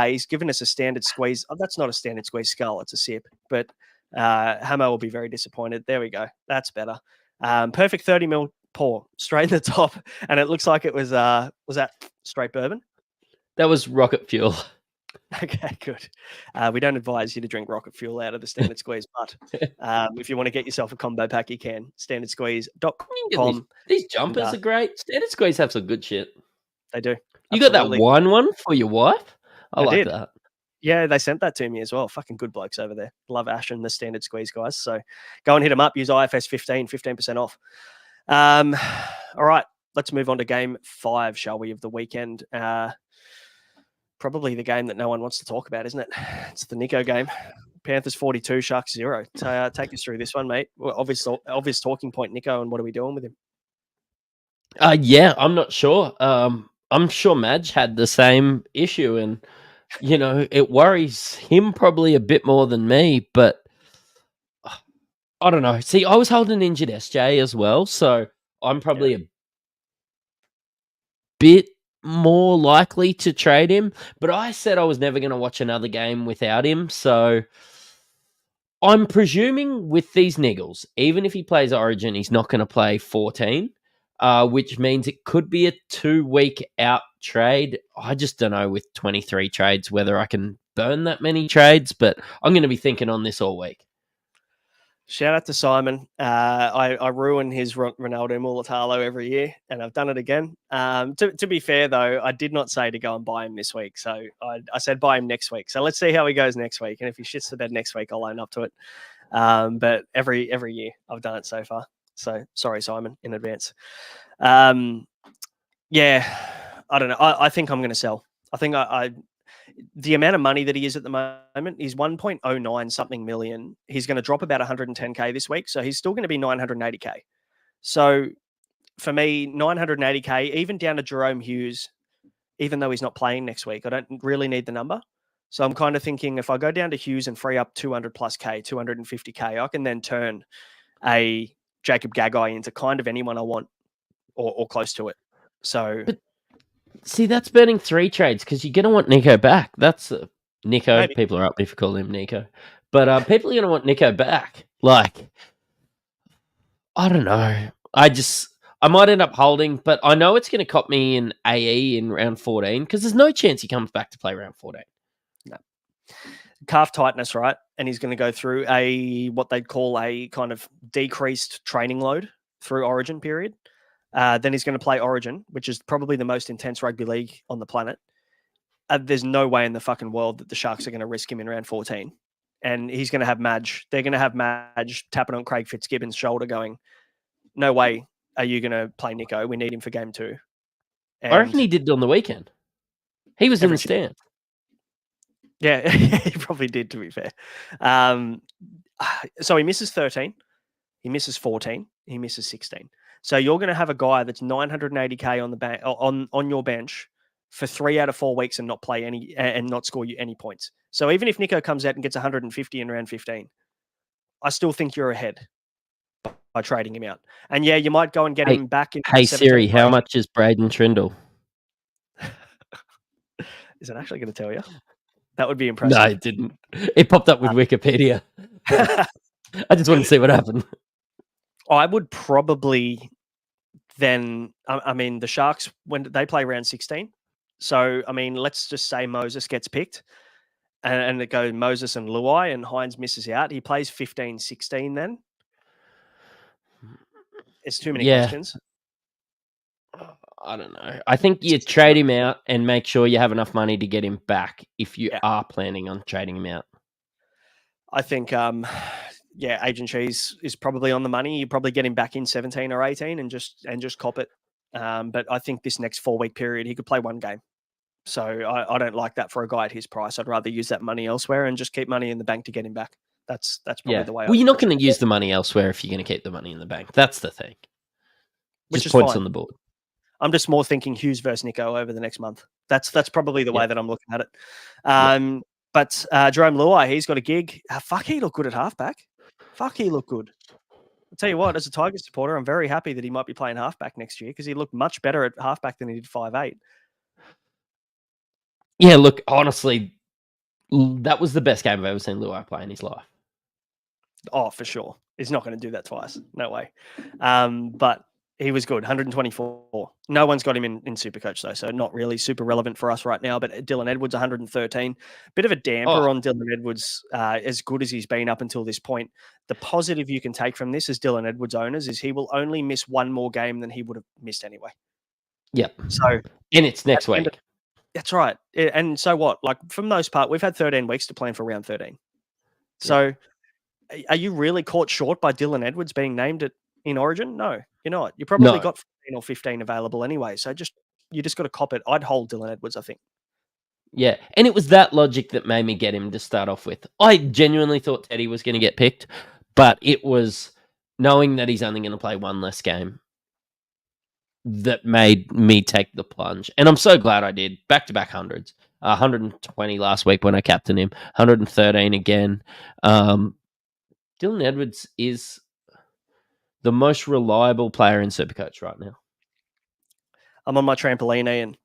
he's given us a standard squeeze. Oh, that's not a standard squeeze skull. It's a sip. But Hamo will be very disappointed. There we go. That's better. Perfect 30 ml pour straight in the top. And it looks like it was that straight bourbon? That was rocket fuel. Okay, good. We don't advise you to drink rocket fuel out of the Standard Squeeze, but if you want to get yourself a combo pack, you can. Standardsqueeze.com. These jumpers are great. Standard Squeeze have some good shit. They do. You got that wine one for your wife? I like did. that. Yeah, they sent that to me as well. Fucking good blokes over there. Love Ash and the Standard Squeeze guys. So go and hit them up. Use IFS15, 15% off. All right, let's move on to game 5, shall we, of the weekend. Probably the game that no one wants to talk about, isn't it? It's the Nico game. Panthers 42, Sharks 0. Take us through this one, mate. Well, obvious talking point, Nico, and what are we doing with him? Yeah, I'm not sure. I'm sure Madge had the same issue, and it worries him probably a bit more than me. But I don't know. See, I was holding injured SJ as well, so I'm probably a bit more likely to trade him, but I said I was never going to watch another game without him, so I'm presuming with these niggles, even if he plays Origin, he's not going to play 14, which means it could be a 2-week out trade. I just don't know with 23 trades whether I can burn that many trades, but I'm going to be thinking on this all week. Shout out to Simon. I ruin his Ronaldo Mulatalo every year, and I've done it again. To be fair, though, I did not say to go and buy him this week. So I said buy him next week. So let's see how he goes next week. And if he shits the bed next week, I'll own up to it. But every year I've done it so far. So sorry, Simon, in advance. Yeah, I don't know. I think I'm going to sell. I think the amount of money that he is at the moment is 1.09 something million. He's going to drop about 110K this week. So he's still going to be 980K. So for me, 980K, even down to Jerome Hughes, even though he's not playing next week, I don't really need the number. So I'm kind of thinking if I go down to Hughes and free up 200 plus K, 250K, I can then turn a Jacob Gagai into kind of anyone I want or close to it. So... See, that's burning 3 trades because you're going to want Nico back. That's Nico. Maybe. People are up me for calling him Nico. But people are going to want Nico back. Like, I don't know. I might end up holding, but I know it's going to cop me in AE in round 14 because there's no chance he comes back to play round 14. No. Calf tightness, right? And he's going to go through what they'd call a kind of decreased training load through Origin period. Then he's going to play Origin, which is probably the most intense rugby league on the planet. There's no way in the fucking world that the Sharks are going to risk him in round 14. And he's going to have Madge. They're going to have Madge tapping on Craig Fitzgibbon's shoulder going, no way are you going to play Nico. We need him for game 2. And I reckon he did it on the weekend. He was in the stand. Yeah, he probably did, to be fair. So he misses 13. He misses 14. He misses 16. So you're going to have a guy that's 980K on the on your bench for 3 out of 4 weeks and not play any and not score you any points. So even if Nico comes out and gets 150 in round 15, I still think you're ahead by trading him out. And yeah, you might go and get him back in. Hey Siri, how much is Braden Trindle? Is it actually going to tell you? That would be impressive. No, it didn't. It popped up with Wikipedia. I just wanted to see what happened. I would probably then, I mean, the Sharks, when they play round 16. So, I mean, let's just say Moses gets picked and it goes Moses and Luai and Hines misses out. He plays 15-16 then. It's too many questions. I don't know. I think you trade him out and make sure you have enough money to get him back if you are planning on trading him out. I think yeah, Agent Cheese is probably on the money. You probably get him back in 17 or 18 and just cop it. But I think this next 4-week period, he could play one game. So I don't like that for a guy at his price. I'd rather use that money elsewhere and just keep money in the bank to get him back. That's probably the way. Well, you're not going to use the money elsewhere if you're going to keep the money in the bank. That's the thing. Which just is points fine on the board. I'm just more thinking Hughes versus Nico over the next month. That's probably the way that I'm looking at it. But Jerome Luai, he's got a gig. Fuck, he looked good at halfback. Fuck, he looked good. I'll tell you what, as a Tigers supporter, I'm very happy that he might be playing halfback next year because he looked much better at halfback than he did 5'8". Yeah, look, honestly, that was the best game I've ever seen Luai play in his life. Oh, for sure. He's not going to do that twice. No way. But he was good, 124. No one's got him in Supercoach, though, so not really super relevant for us right now. But Dylan Edwards, 113. Bit of a damper on Dylan Edwards, as good as he's been up until this point. The positive you can take from this as Dylan Edwards owners is he will only miss one more game than he would have missed anyway. Yep. So, and it's next week. That's right. And so what? Like, for the most part, we've had 13 weeks to plan for round 13. So, are you really caught short by Dylan Edwards being named in Origin? No, you're not. You probably got 14 or 15 available anyway. So you just got to cop it. I'd hold Dylan Edwards, I think. Yeah, and it was that logic that made me get him to start off with. I genuinely thought Teddy was going to get picked, but it was knowing that he's only going to play one less game that made me take the plunge. And I'm so glad I did. Back-to-back hundreds. 120 last week when I captained him. 113 again. Dylan Edwards is the most reliable player in Supercoach right now. I'm on my trampoline, Ian,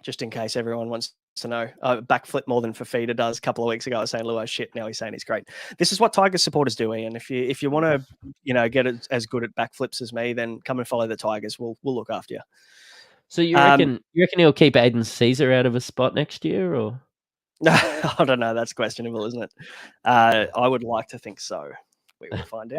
just in case everyone wants to know. Backflip more than Fafita does. A couple of weeks ago, I was saying Luai shit. Now he's saying he's great. This is what Tigers supporters do, Ian. If you want to, get as good at backflips as me, then come and follow the Tigers. We'll look after you. So you reckon he'll keep Aiden Caesar out of a spot next year, or? I don't know. That's questionable, isn't it? I would like to think so. We will find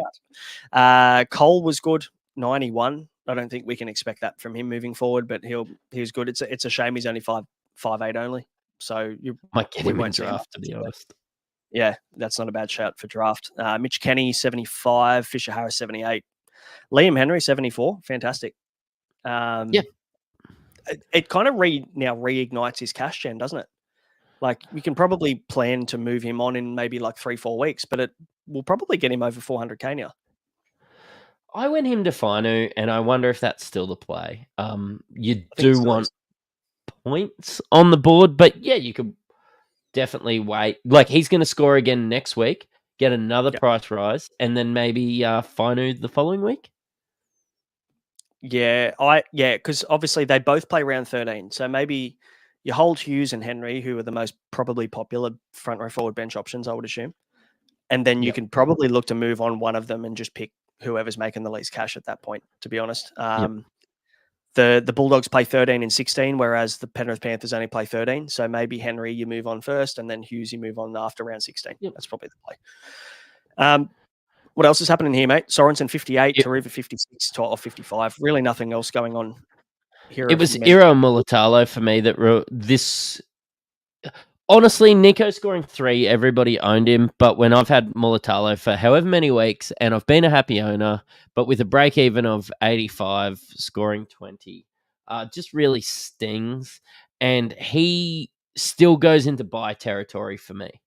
out. Cole was good, 91. I don't think we can expect that from him moving forward, but he was good. It's a shame he's only 5'8" only. So you might get him in draft, to be honest. Yeah, that's not a bad shout for draft. Mitch Kenny, 75. Fisher Harris, 78. Liam Henry, 74. Fantastic. It kind of reignites his cash gen, doesn't it? Like, we can probably plan to move him on in maybe like 3-4 weeks, but it will probably get him over 400K now. I went him to Finu, and I wonder if that's still the play. You do want points on the board, but yeah, you could definitely wait. Like, he's going to score again next week, get another price rise, and then maybe Finu the following week. Yeah, because obviously they both play round 13, so maybe you hold Hughes and Henry, who are the most probably popular front row forward bench options, I would assume, and then you can probably look to move on one of them and just pick whoever's making the least cash at that point, to be honest. The Bulldogs play 13 and 16, whereas the Penrith Panthers only play 13. So maybe Henry you move on first, and then Hughes you move on after round 16. That's probably the play. What else is happening here, mate? Sorensen 58, Taruva 56, To'o 55. Really nothing else going on here. It was Iro and Mulatalo for me that this... Honestly, Nico scoring 3, everybody owned him. But when I've had Mulatalo for however many weeks, and I've been a happy owner, but with a break even of 85, scoring 20, just really stings. And he still goes into buy territory for me.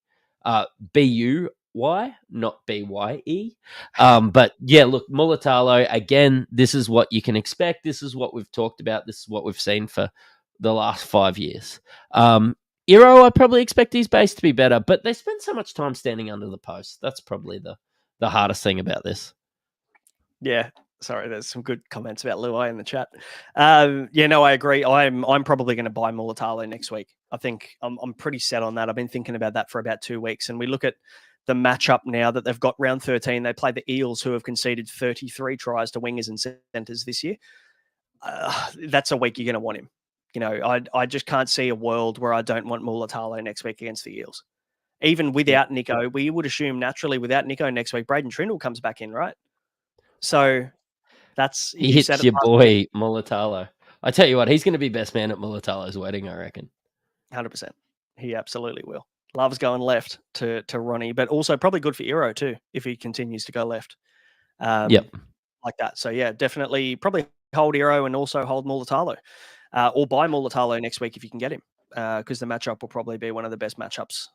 B-U-Y, not B-Y-E. But yeah, look, Mulatalo, again, this is what you can expect. This is what we've talked about. This is what we've seen for the last 5 years. Iro, I probably expect his base to be better, but they spend so much time standing under the post. That's probably the hardest thing about this. Yeah. Sorry, there's some good comments about Luai in the chat. I agree. I'm probably going to buy Mulatalo next week. I think I'm pretty set on that. I've been thinking about that for about 2 weeks, and we look at the matchup now that they've got round 13. They play the Eels, who have conceded 33 tries to wingers and centres this year. That's a week you're going to want him. I just can't see a world where I don't want Mulatalo next week against the Eels. Even without Nico, we would assume naturally without Nico next week, Braden Trindle comes back in, right? So that's... He hits your boy, Mulatalo. I tell you what, he's going to be best man at Mulatalo's wedding, I reckon. 100%. He absolutely will. loves going left to Ronnie, but also probably good for Iro too if he continues to go left. Yep. Like that. So yeah, definitely probably hold Iro and also hold Mulatalo, or buy Mulatalo next week if you can get him, because the matchup will probably be one of the best matchups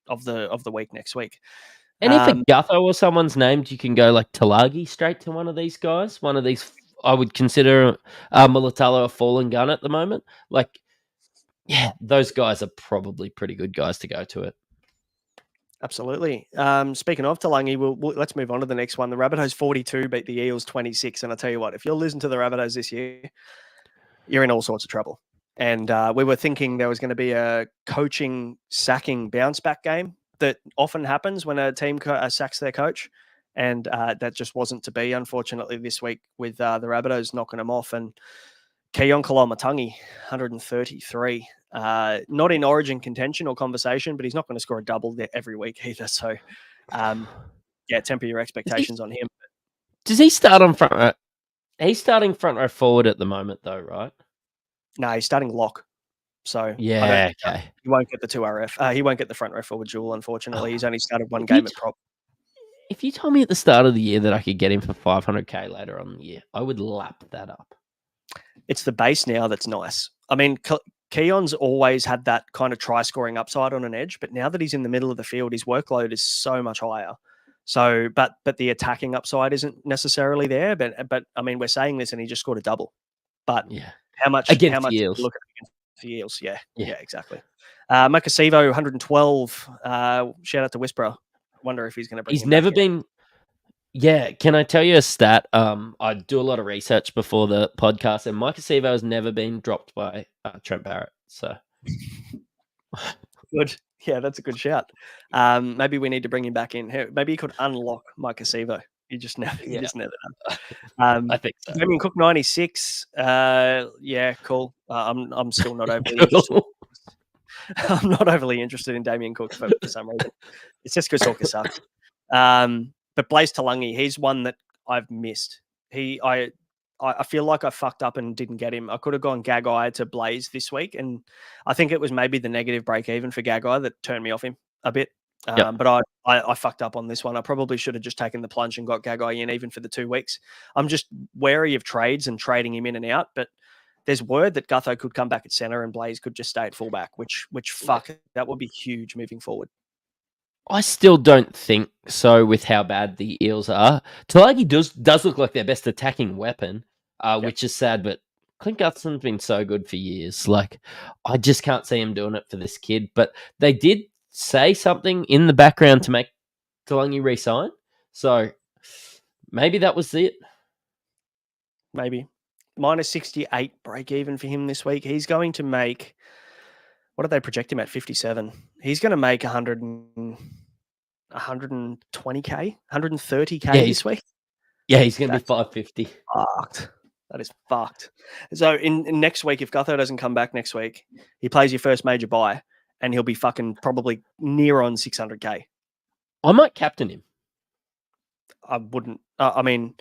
of the week next week. And if a Gutho or someone's named, you can go like Talagi straight to one of these guys. One of these, I would consider Mulatalo a fallen gun at the moment. Like, yeah, those guys are probably pretty good guys to go to it. Absolutely. Speaking of Talangi, let's move on to the next one. The Rabbitohs 42 beat the Eels 26. And I'll tell you what, if you're losing to the Rabbitohs this year, you're in all sorts of trouble. And we were thinking there was going to be a coaching sacking bounce back game that often happens when a team sacks their coach. And that just wasn't to be, unfortunately, this week with the Rabbitohs knocking them off. And Keon Kalamatangi, 133. Not in origin contention or conversation, but he's not going to score a double there every week either. So, yeah, temper your expectations on him. Does he start on front row? He's starting front row forward at the moment, though, right? No, he's starting lock. So yeah, okay. He won't get the 2RF. He won't get the front row forward duel, unfortunately. He's only started one game at prop. If you told me at the start of the year that I could get him for 500k later on in the year, I would lap that up. It's the base now that's nice. I mean, Keon's always had that kind of try-scoring upside on an edge, but now that he's in the middle of the field, his workload is so much higher. So, but the attacking upside isn't necessarily there. But I mean, we're saying this, and he just scored a double. But yeah, how much against the Eels? Look at against the Eels, yeah, exactly. Makasivo 112. Shout out to Whisperer. Wonder if he's going to bring. He's never been. Yeah, can I tell you a stat? I do a lot of research before the podcast, and Mike Acevo has never been dropped by Trent Barrett. So good. Yeah, that's a good shout. Maybe we need to bring him back in. Maybe he could unlock Mike Acevo. You just never know. I think so. Damien Cook 96. Yeah, cool. I'm still not overly interested. I'm not overly interested in Damien Cook for some reason. It's just because Hawker sucks. But Blaze Talangi, he's one that I've missed. I feel like I fucked up and didn't get him. I could have gone Gagai to Blaze this week, and I think it was maybe the negative break even for Gagai that turned me off him a bit. But I fucked up on this one. I probably should have just taken the plunge and got Gagai in even for the 2 weeks. I'm just wary of trades and trading him in and out, but there's word that Gutho could come back at center and Blaze could just stay at fullback, which fuck, that would be huge moving forward. I still don't think so with how bad the Eels are. Talagi does look like their best attacking weapon, which is sad, but Clint Gutson's been so good for years. Like, I just can't see him doing it for this kid. But they did say something in the background to make Talangi re-sign. So maybe that was it. Maybe. Minus 68 break even for him this week. He's going to make, what did they project him at? 57. He's going to make 120k, 130k this week. Yeah, he's going to be 550. Fucked. That is fucked. So in next week, if Gutho doesn't come back next week, he plays your first major bye, and he'll be fucking probably near on 600k. I might captain him. I wouldn't. I mean,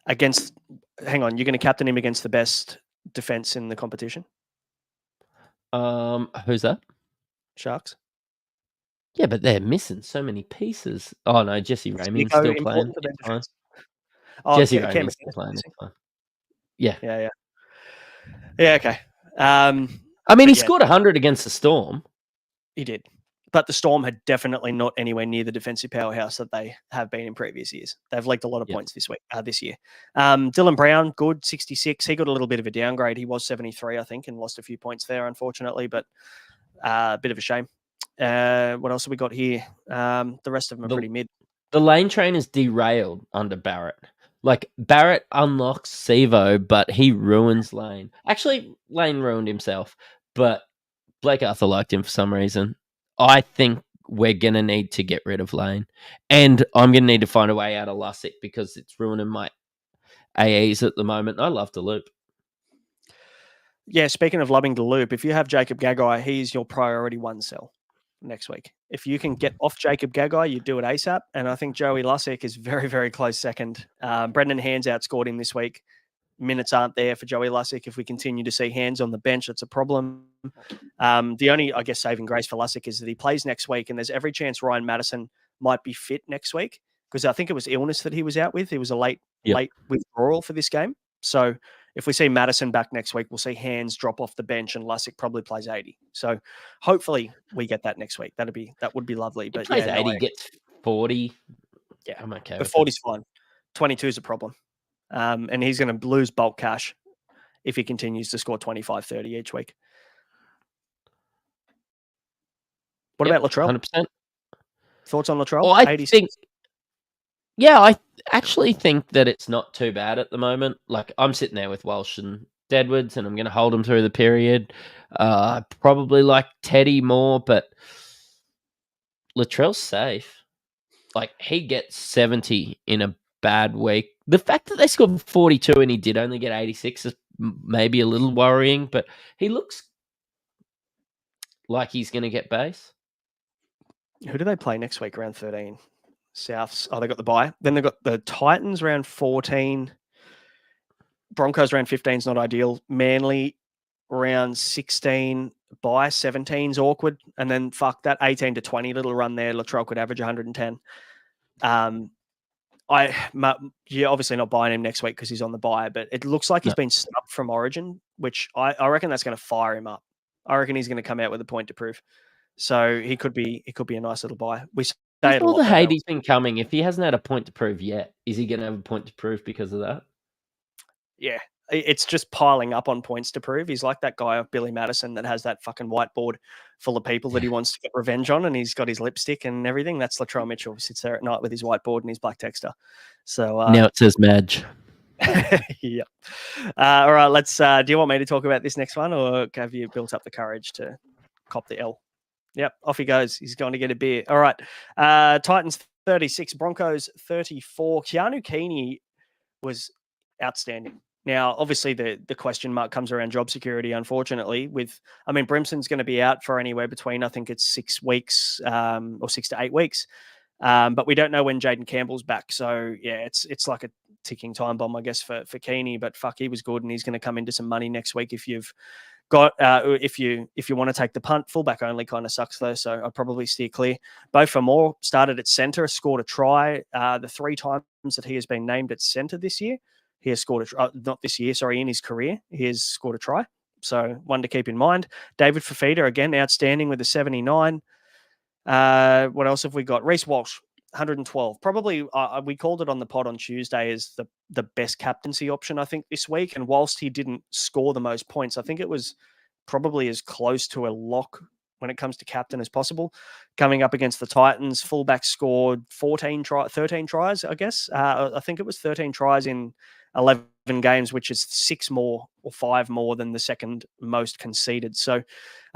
hang on, you're going to captain him against the best defense in the competition? Who's that? Sharks. Yeah, but they're missing so many pieces. Oh no, Jesse Raymond's still playing. Jesse Raymond's still playing. Yeah. Okay. I mean, he scored 100 against the Storm. He did. But the Storm had definitely not anywhere near the defensive powerhouse that they have been in previous years. They've leaked a lot of points this year. Dylan Brown, good, 66. He got a little bit of a downgrade. He was 73, I think, and lost a few points there, unfortunately, but a bit of a shame. What else have we got here? The rest of them are pretty mid. The lane train is derailed under Barrett. Like, Barrett unlocks Sevo, but he ruins Lane. Actually, Lane ruined himself, but Blake Arthur liked him for some reason. I think we're going to need to get rid of Lane. And I'm going to need to find a way out of Lussick because it's ruining my AEs at the moment. I love the loop. Yeah, speaking of loving the loop, if you have Jacob Gagai, he's your priority one sell next week. If you can get off Jacob Gagai, you do it ASAP. And I think Joey Lussick is very, very close second. Brendan Hands outscored him this week. minutes aren't there for Joey Lussick. If we continue to see hands on the bench, it's a problem. The only, I guess, saving grace for Lussick is that he plays next week, and there's every chance Ryan Madison might be fit next week, because I think it was illness that he was out with. He was a late withdrawal for this game. So if we see Madison back next week, we'll see hands drop off the bench and Lussick probably plays 80. So hopefully we get that next week. That would be lovely. But plays 80, gets 40. Yeah, I'm okay. But 40's fine. 22 is a problem. And he's going to lose bulk cash if he continues to score 25, 30 each week. What about Latrell? 100%. Thoughts on Latrell? Well, I actually think that it's not too bad at the moment. Like, I'm sitting there with Walsh and Deadwoods, and I'm going to hold them through the period. I probably like Teddy more, but Latrell's safe. Like, he gets 70 in a bad week. The fact that they scored 42 and he did only get 86 is maybe a little worrying, but he looks like he's going to get base. Who do they play next week, round 13? Souths. Oh, they got the bye. Then they got the Titans round 14. Broncos round 15 is not ideal. Manly round 16. Bye 17's awkward. And then fuck that 18 to 20 little run there. Latrell could average 110. You're obviously not buying him next week because he's on the bye, but it looks like he's been snubbed from Origin, which I reckon that's going to fire him up. I reckon he's going to come out with a point to prove. So he could be a nice little buy. We say it all the hate he's been coming. If he hasn't had a point to prove yet, is he going to have a point to prove because of that? Yeah, it's just piling up on points to prove. He's like that guy of Billy Madison that has that fucking whiteboard full of people that he wants to get revenge on, and he's got his lipstick and everything. That's Latrell Mitchell. He sits there at night with his whiteboard and his black texter. So now it says Madge. Yeah. All right. Let's. Do you want me to talk about this next one, or have you built up the courage to cop the L? Yep, off he goes. He's going to get a beer. All right. Titans 36, Broncos 34. Keanu Keeney was outstanding. Now, obviously, the question mark comes around job security, unfortunately. Brimson's going to be out for anywhere between, I think it's 6 weeks or 6 to 8 weeks. But we don't know when Jaden Campbell's back. So, yeah, it's like a ticking time bomb, I guess, for Keeney. But fuck, he was good, and he's going to come into some money next week if you've got if you want to take the punt. Fullback only kind of sucks though, so I'd probably steer clear. Beau Fermor started at centre, scored a try. The 3 times that he has been named at centre this year, he has scored not this year, sorry, in his career, he has scored a try. So one to keep in mind. David Fafita, again, outstanding with a 79. What else have we got? Reece Walsh, 112. Probably, we called it on the pod on Tuesday as the best captaincy option, I think, this week. And whilst he didn't score the most points, I think it was probably as close to a lock when it comes to captain as possible. Coming up against the Titans, fullback scored 13 tries, I guess. I think it was 13 tries in 11 games, which is 6 more or 5 more than the second most conceded. So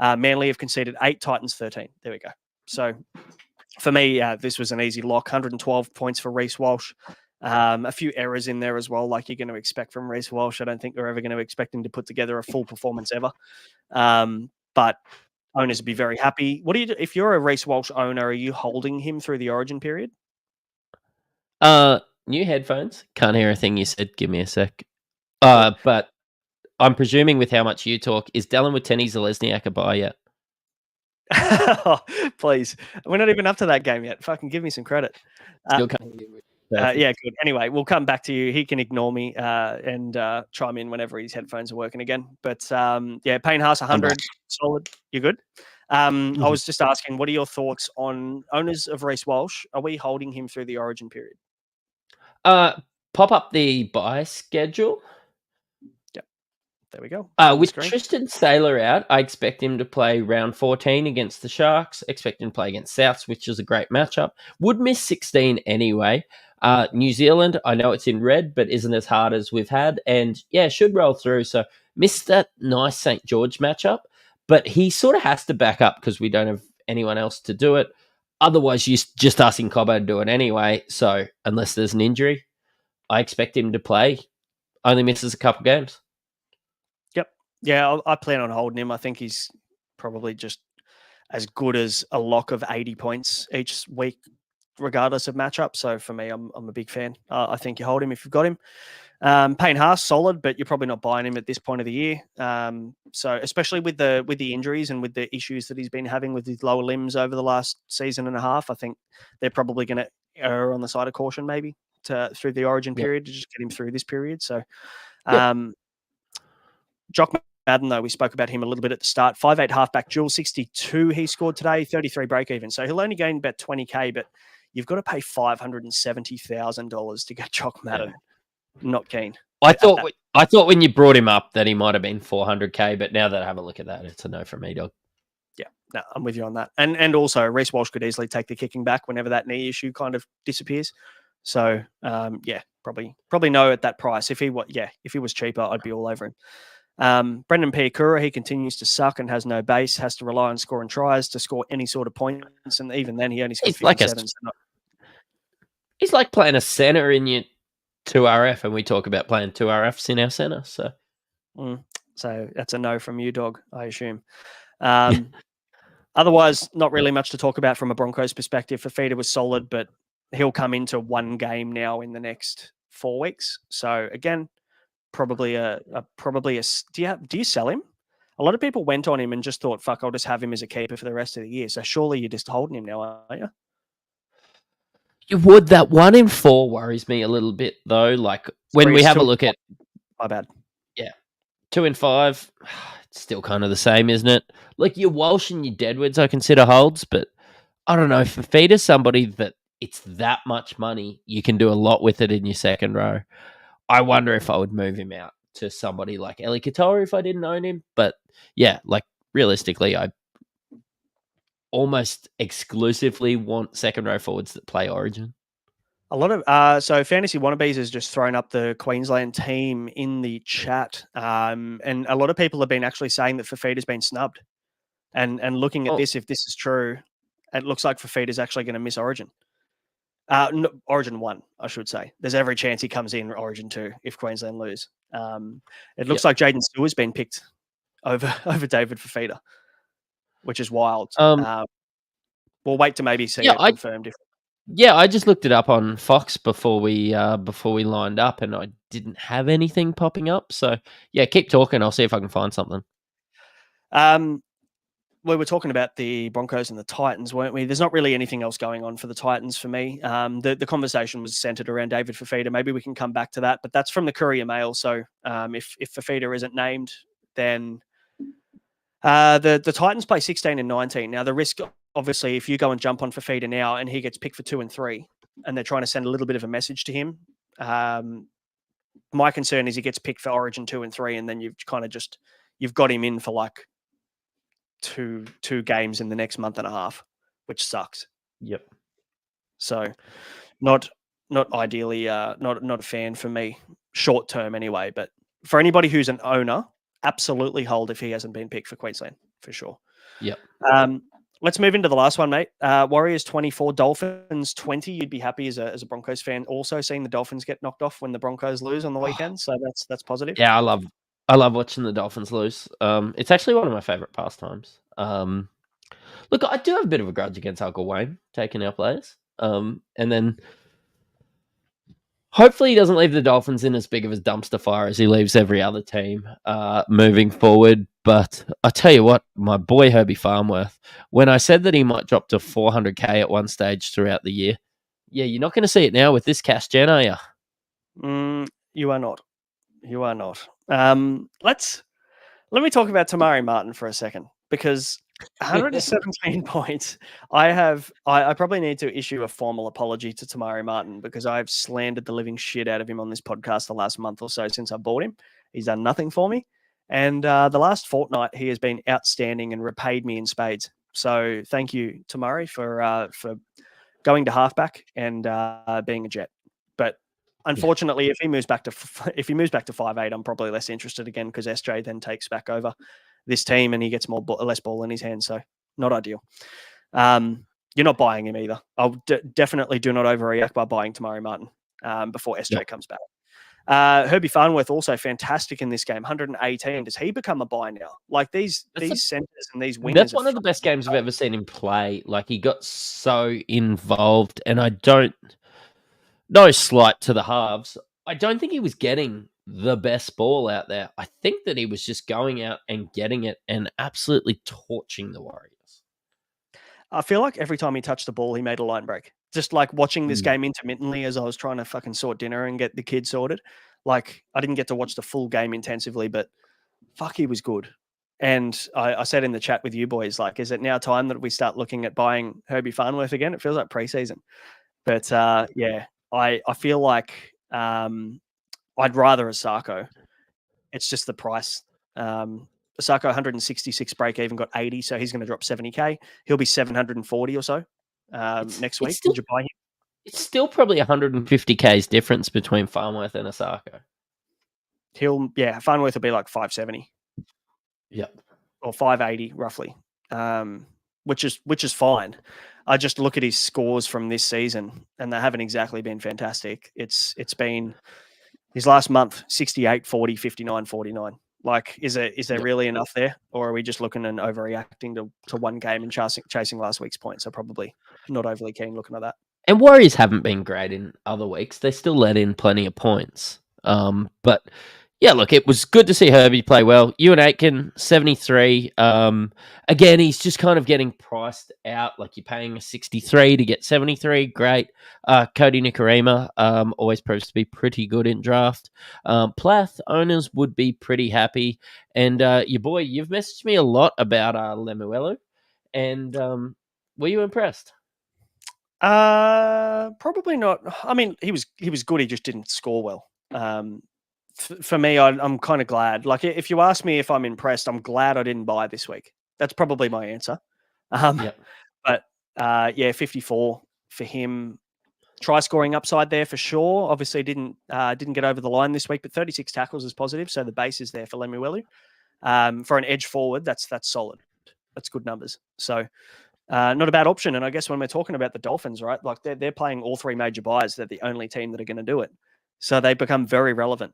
Manly have conceded 8, Titans 13. There we go. So for me, this was an easy lock. 112 points for Reece Walsh. A few errors in there as well, like you're going to expect from Reece Walsh. I don't think we're ever going to expect him to put together a full performance ever. But owners would be very happy. What do you do if you're a Reece Walsh owner? Are you holding him through the Origin period? New headphones. Can't hear a thing you said. Give me a sec. But I'm presuming with how much you talk, is Dallin Watene-Zelezniak a buy yet? Please. We're not even up to that game yet. Fucking give me some credit. Still can't hear you. Yeah, good. Anyway, we'll come back to you. He can ignore me and chime in whenever his headphones are working again. But yeah, Payne Haas 100, solid. You're good. I was just asking, what are your thoughts on owners of Reece Walsh? Are we holding him through the Origin period? Pop up the buy schedule. Yep. There we go. With Tristan Saylor out, I expect him to play round 14 against the Sharks. Expect him to play against Souths, which is a great matchup. Would miss 16 anyway. New Zealand, I know it's in red, but isn't as hard as we've had. And yeah, should roll through. So missed that nice St. George matchup. But he sort of has to back up because we don't have anyone else to do it. Otherwise, you're just asking Cobbo to do it anyway. So unless there's an injury, I expect him to play. Only misses a couple games. Yep. Yeah, I plan on holding him. I think he's probably just as good as a lock of 80 points each week, regardless of matchup. So for me, I'm a big fan. I think you hold him if you've got him. Payne Haas, solid, but you're probably not buying him at this point of the year. So especially with the injuries and with the issues that he's been having with his lower limbs over the last season and a half, I think they're probably going to err on the side of caution maybe through the Origin period to just get him through this period. So, Jock Madden, though, we spoke about him a little bit at the start. 5'8" halfback, dual 62 he scored today, 33 break even. So he'll only gain about 20K, but you've got to pay $570,000 to get Jock Madden. Not keen. I thought when you brought him up that he might have been 400K, but now that I have a look at that, it's a no from me, dog. Yeah, no, I'm with you on that. And also, Reece Walsh could easily take the kicking back whenever that knee issue kind of disappears. So, probably no at that price. If he was cheaper, I'd be all over him. Brendan Piakura, he continues to suck and has no base, has to rely on scoring tries to score any sort of points, and even then he only scores 57. He's like playing a center in your 2RF, and we talk about playing 2RFs in our center. So that's a no from you, dog, I assume. Otherwise, not really much to talk about from a Broncos perspective. Fafita was solid, but he'll come into one game now in the next 4 weeks. So again, probably a do you sell him? A lot of people went on him and just thought, fuck, I'll just have him as a keeper for the rest of the year. So surely you're just holding him now, aren't you? You would. That 1 in 4 worries me a little bit, though. Like when we have a look at, my bad. Yeah, 2 in 5, it's still kind of the same, isn't it? Like your Walsh and your Deadwoods, I consider holds, but I don't know. Fafita's somebody that it's that much money, you can do a lot with it in your second row. I wonder if I would move him out to somebody like Eli Katoa if I didn't own him. But yeah, like realistically, I almost exclusively want second row forwards that play Origin. A lot of so Fantasy Wannabes has just thrown up the Queensland team in the chat, and a lot of people have been actually saying that Fafita's been snubbed. And looking at this, if this is true, it looks like Fafita's actually going to miss Origin. No, Origin 1, I should say. There's every chance he comes in Origin 2 if Queensland lose. It looks like Jaden Stewart's been picked over David Fafita, which is wild. We'll wait to maybe see it confirmed. I just looked it up on Fox before we lined up, and I didn't have anything popping up. So yeah, keep talking. I'll see if I can find something. We were talking about the Broncos and the Titans, weren't we? There's not really anything else going on for the Titans for me. The conversation was centered around David Fafita. Maybe we can come back to that, but that's from the Courier Mail. So if Fafita isn't named, then the Titans play 16 and 19. Now, the risk, obviously, if you go and jump on Fafita now and he gets picked for 2 and 3, and they're trying to send a little bit of a message to him, my concern is he gets picked for Origin 2 and 3, and then you've got him in for like two games in the next month and a half, which sucks. Yep. So not ideally, not a fan for me, short term anyway. But for anybody who's an owner, absolutely hold if he hasn't been picked for Queensland, for sure. Yep. Let's move into the last one, mate. Warriors 24, Dolphins 20. You'd be happy as a Broncos fan also seeing the Dolphins get knocked off when the Broncos lose on the weekend. So that's positive. Yeah, I love watching the Dolphins lose. It's actually one of my favorite pastimes. Look, I do have a bit of a grudge against Uncle Wayne taking our players. And then hopefully he doesn't leave the Dolphins in as big of a dumpster fire as he leaves every other team moving forward. But I tell you what, my boy Herbie Farnworth, when I said that he might drop to 400K at one stage throughout the year, yeah, you're not going to see it now with this cash gen, are you? You are not. You are not. Let me talk about Tamari Martin for a second, because 117 points. I probably need to issue a formal apology to Tamari Martin because I've slandered the living shit out of him on this podcast the last month or so since I bought him. He's done nothing for me. And the last fortnight, he has been outstanding and repaid me in spades. So thank you, Tamari, for going to halfback and being a Jet. But unfortunately, if he moves back to 5'8", I'm probably less interested again because SJ then takes back over this team and he gets less ball in his hands. So not ideal. You're not buying him either. I'll definitely do not overreact by buying Tamari Martin before SJ comes back. Herbie Farnworth also fantastic in this game, 118. Does he become a buy now? Like these centers and these wingers. That's one of the best games I've ever seen him play. Like he got so involved, and I don't. No slight to the halves. I don't think he was getting the best ball out there. I think that he was just going out and getting it and absolutely torching the Warriors. I feel like every time he touched the ball, he made a line break. Just like watching this game intermittently as I was trying to fucking sort dinner and get the kids sorted. Like, I didn't get to watch the full game intensively, but fuck, he was good. And I said in the chat with you boys, like, is it now time that we start looking at buying Herbie Farnworth again? It feels like preseason. But yeah, I feel like I'd rather a Sarko. It's just the price. Sarko 166 break even, got 80, so he's going to drop 70k. He'll be 740 or so next week. Would you buy him? It's still probably 150k's difference between Farnworth and a Sarko. Farnworth will be like 570. Yep. Or 580 roughly, which is fine. I just look at his scores from this season, and they haven't exactly been fantastic. It's been his last month 68, 40, 59, 49. Like, is there really enough there, or are we just looking and overreacting to one game and chasing last week's points? So probably not overly keen looking at that. And Warriors haven't been great in other weeks. They still let in plenty of points. But yeah, look, it was good to see Herbie play well. Ewan Aitken, 73. Again, he's just kind of getting priced out. Like, you're paying a 63 to get 73. Great. Cody Nikorima always proves to be pretty good in draft. Plath owners would be pretty happy. And your boy, you've messaged me a lot about Lemuelu. And were you impressed? Probably not. I mean, he was good. He just didn't score well. For me, I'm kind of glad. Like, if you ask me if I'm impressed, I'm glad I didn't buy this week. That's probably my answer. But 54 for him. Try scoring upside there for sure. Obviously, didn't get over the line this week, but 36 tackles is positive, so the base is there for Lemuelu. For an edge forward, that's solid. That's good numbers. So. Not a bad option. And I guess when we're talking about the Dolphins, right, like they're playing all three major buys. They're the only team that are going to do it. So they become very relevant.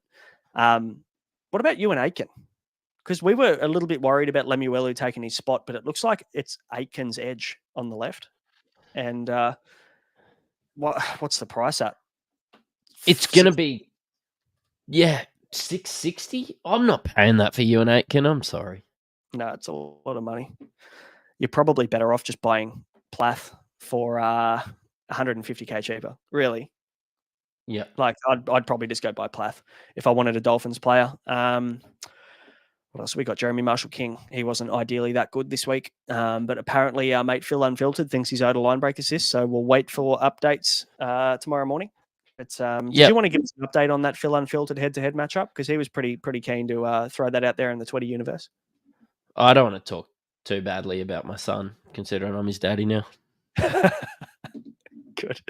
What about Ewan Aitken? Because we were a little bit worried about Lemuelu taking his spot, but it looks like it's Aitken's edge on the left. And what's the price at? It's going to be, 660. I'm not paying that for Ewan Aitken. I'm sorry. No, it's a lot of money. You're probably better off just buying Plath for 150k cheaper. Really? Yeah. Like, I'd probably just go buy Plath if I wanted a Dolphins player. What else? We got Jeremy Marshall-King. He wasn't ideally that good this week, but apparently our mate Phil Unfiltered thinks he's owed a line break assist, so we'll wait for updates tomorrow morning. But do you want to give us an update on that Phil Unfiltered head-to-head matchup? Because he was pretty keen to throw that out there in the Twitter universe. I don't want to talk too badly about my son, considering I'm his daddy now. Good.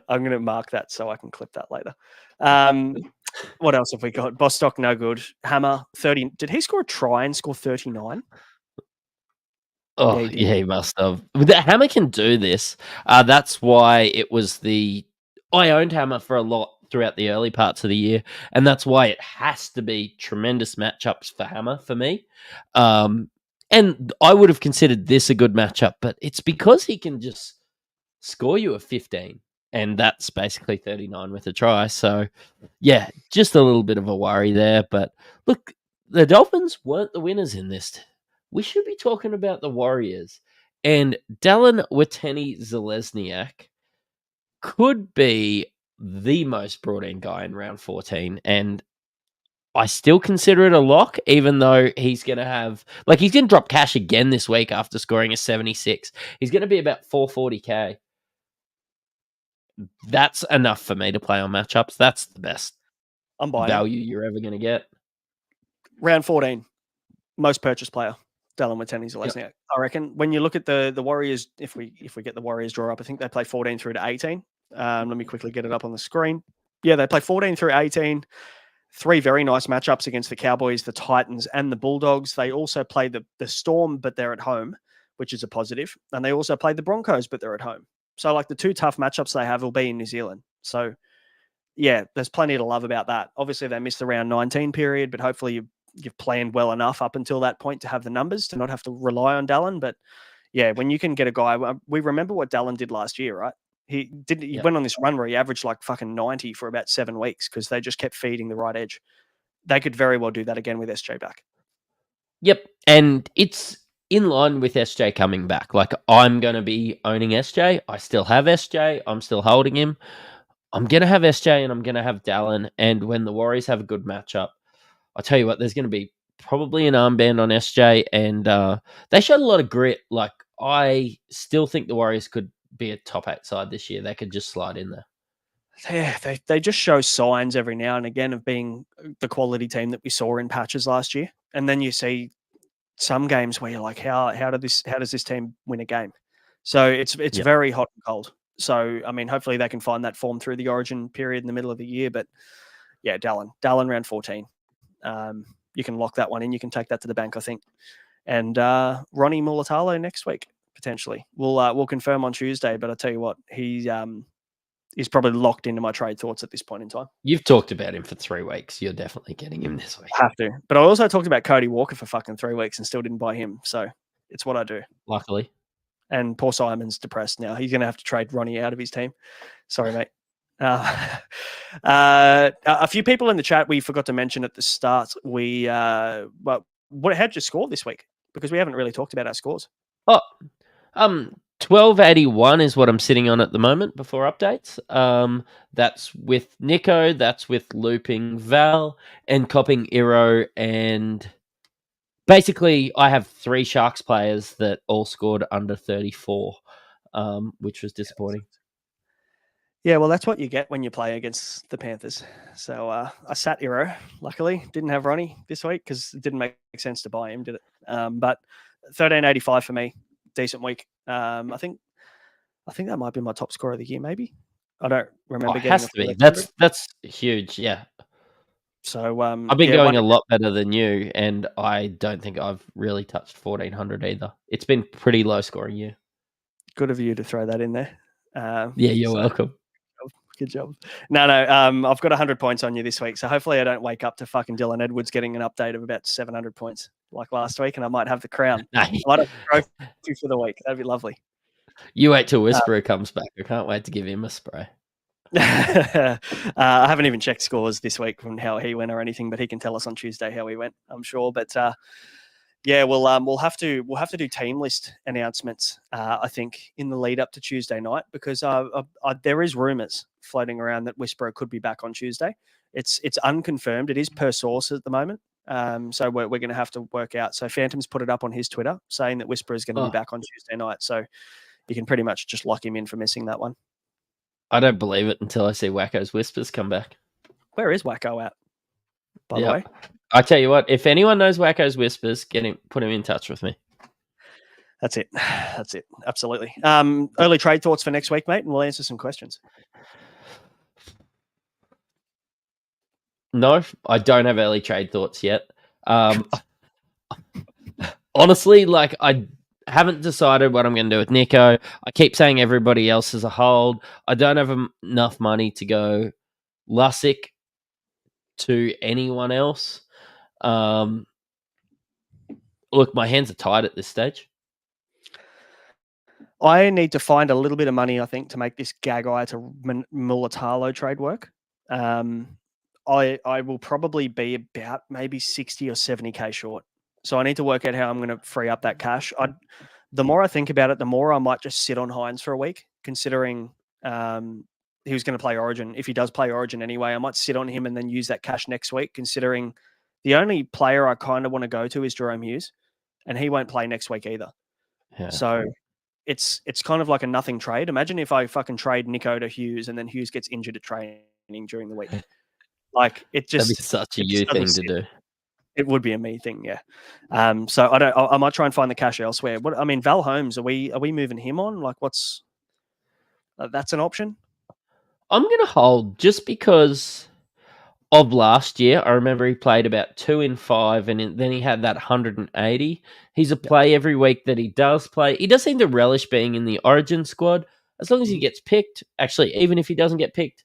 I'm going to mark that so I can clip that later. What else have we got? Bostock, no good. Hammer, 30. Did he score a try and score 39? Oh, yeah, he must have. The Hammer can do this. That's why it was I owned Hammer for a lot throughout the early parts of the year, and that's why it has to be tremendous matchups for Hammer for me. And I would have considered this a good matchup, but it's because he can just score you a 15, and that's basically 39 with a try. So, yeah, just a little bit of a worry there. But look, the Dolphins weren't the winners in this. We should be talking about the Warriors. And Dallin Watene-Zelezniak could be the most brought-in guy in round 14, and I still consider it a lock, even though he's going to drop cash again this week after scoring a 76. He's going to be about 440k. That's enough for me to play on matchups. That's the best value you're ever going to get. Round 14, most purchased player, Dallin Watene-Zelezniak. Yep. I reckon when you look at the Warriors, if we get the Warriors draw up, I think they play 14 through to 18. Let me quickly get it up on the screen. Yeah, they play 14 through 18. 3 very nice matchups against the Cowboys, the Titans, and the Bulldogs. They also play the Storm, but they're at home, which is a positive. And they also play the Broncos, but they're at home. So, like, the 2 tough matchups they have will be in New Zealand. So, yeah, there's plenty to love about that. Obviously, they missed the round 19 period, but hopefully you've planned well enough up until that point to have the numbers to not have to rely on Dallin. But, yeah, when you can get a guy, we remember what Dallin did last year, right? He went on this run where he averaged like fucking 90 for about 7 weeks because they just kept feeding the right edge. They could very well do that again with SJ back. Yep, and it's in line with SJ coming back. Like, I'm going to be owning SJ. I still have SJ. I'm still holding him. I'm going to have SJ and I'm going to have Dallin. And when the Warriors have a good matchup, I'll tell you what, there's going to be probably an armband on SJ. And they showed a lot of grit. Like, I still think the Warriors could be a top 8 side this year. They could just slide in there. Yeah, they just show signs every now and again of being the quality team that we saw in patches last year. And then you see some games where you're like, how does this team win a game? So it's very hot and cold. So, I mean, hopefully they can find that form through the origin period in the middle of the year. But yeah, Dallin round 14. You can lock that one in. You can take that to the bank, I think. And Ronnie Mulatalo next week, potentially. We'll confirm on Tuesday, but I tell you what, he's probably locked into my trade thoughts at this point in time. You've talked about him for 3 weeks. You're definitely getting him this week. I have to. But I also talked about Cody Walker for fucking 3 weeks and still didn't buy him. So it's what I do. Luckily. And Paul Simon's depressed now. He's going to have to trade Ronnie out of his team. Sorry, mate. A few people in the chat we forgot to mention at the start. How'd you score this week? Because we haven't really talked about our scores. 1281 is what I'm sitting on at the moment before updates. That's with Nico, that's with looping Val and copping Iro, and basically I have 3 Sharks players that all scored under 34, which was disappointing. Yeah, well, that's what you get when you play against the Panthers. So I sat Iro, luckily. Didn't have Ronnie this week because it didn't make sense to buy him, did it? But 1385 for me, decent week. I think that might be my top score of the year, maybe. I don't remember getting it. Has to be. That's huge, yeah. So I've been going a lot better than you, and I don't think I've really touched 1400 either. It's been pretty low scoring year. Good of you to throw that in there. Yeah, you're welcome. Good job. No, I've got 100 points on you this week, so hopefully I don't wake up to fucking Dylan Edwards getting an update of about 700 points like last week, and I might have the crown. I might have the trophy for the week. That'd be lovely. You wait till Whisperer comes back. I can't wait to give him a spray. I haven't even checked scores this week from how he went or anything, but he can tell us on Tuesday how he went, I'm sure. But yeah, we'll have to do team list announcements. I think in the lead up to Tuesday night, because there is rumors floating around that Whisperer could be back on Tuesday. It's unconfirmed. It is per source at the moment. So we're going to have to work out. So Phantom's put it up on his Twitter saying that Whisperer is going to be back on Tuesday night. So you can pretty much just lock him in for missing that one. I don't believe it until I see Wacko's Whispers come back. Where is Wacko at, by the way? I tell you what, if anyone knows Wacko's Whispers, put him in touch with me. That's it. Absolutely. Early trade thoughts for next week, mate, and we'll answer some questions. No, I don't have early trade thoughts yet. Honestly, like, I haven't decided what I'm going to do with Nico. I keep saying everybody else is a hold. I don't have enough money to go Lussick to anyone else. Look, my hands are tied at this stage. I need to find a little bit of money, I think, to make this Gagai to Mulatalo trade work. I will probably be about maybe 60 or 70K short. So I need to work out how I'm going to free up that cash. The more I think about it, the more I might just sit on Hines for a week, considering he was going to play Origin. If he does play Origin anyway, I might sit on him and then use that cash next week, considering the only player I kind of want to go to is Jerome Hughes, and he won't play next week either. Yeah. So it's kind of like a nothing trade. Imagine if I fucking trade Nico to Hughes and then Hughes gets injured at training during the week. Like, it just... That'd be such a you thing to do. It would be a me thing, yeah. So I might try and find the cash elsewhere. Val Holmes, are we moving him on? Like, what's that's an option? I'm going to hold just because of last year. I remember he played about 2 in 5, and then he had that 180. He's a play every week that he does play. He does seem to relish being in the Origin squad. As long as he gets picked, actually, even if he doesn't get picked,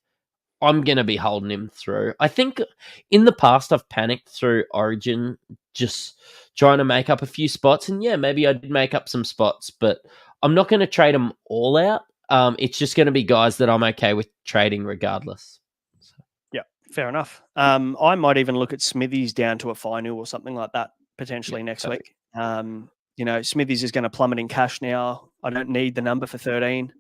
I'm going to be holding him through. I think in the past I've panicked through Origin, just trying to make up a few spots. And yeah, maybe I did make up some spots, but I'm not going to trade them all out. It's just going to be guys that I'm okay with trading regardless. So. Yeah, fair enough. I might even look at Smithies down to a final or something like that potentially next week. Smithies is going to plummet in cash now. I don't need the number for 13.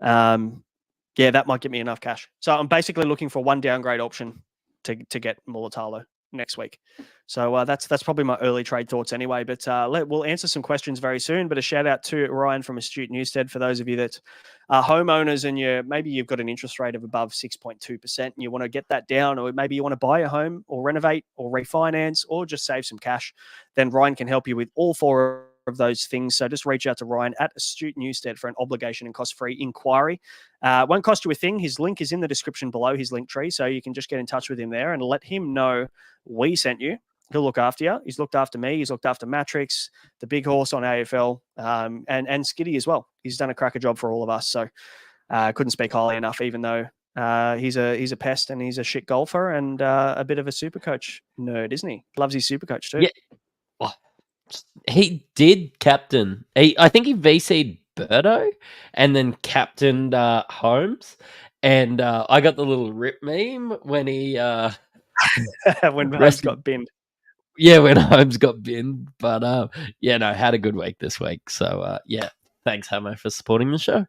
That might get me enough cash. So I'm basically looking for one downgrade option to get Mulatalo next week. So that's probably my early trade thoughts anyway. But we'll answer some questions very soon. But a shout out to Ryan from Astute Newstead for those of you that are homeowners and maybe you've got an interest rate of above 6.2% and you want to get that down, or maybe you want to buy a home or renovate or refinance or just save some cash. Then Ryan can help you with all four of those things. So just reach out to Ryan at Astute Newstead for an obligation and cost-free inquiry. Won't cost you a thing. His link is in the description below his link tree, so you can just get in touch with him there and let him know we sent you. He'll look after you. He's looked after me. He's looked after Mattrix, the big horse on AFL, and Skitty as well. He's done a cracker job for all of us. So couldn't speak highly enough, even though he's a pest and he's a shit golfer and a bit of a Supercoach nerd, isn't he? Loves his Supercoach too. Yeah. Oh, he did captain. I think he VC'd Birdo and then captained Holmes. And I got the little rip meme when he when Holmes got binned. Yeah, when Holmes got binned. But had a good week this week. So thanks, Hamo, for supporting the show.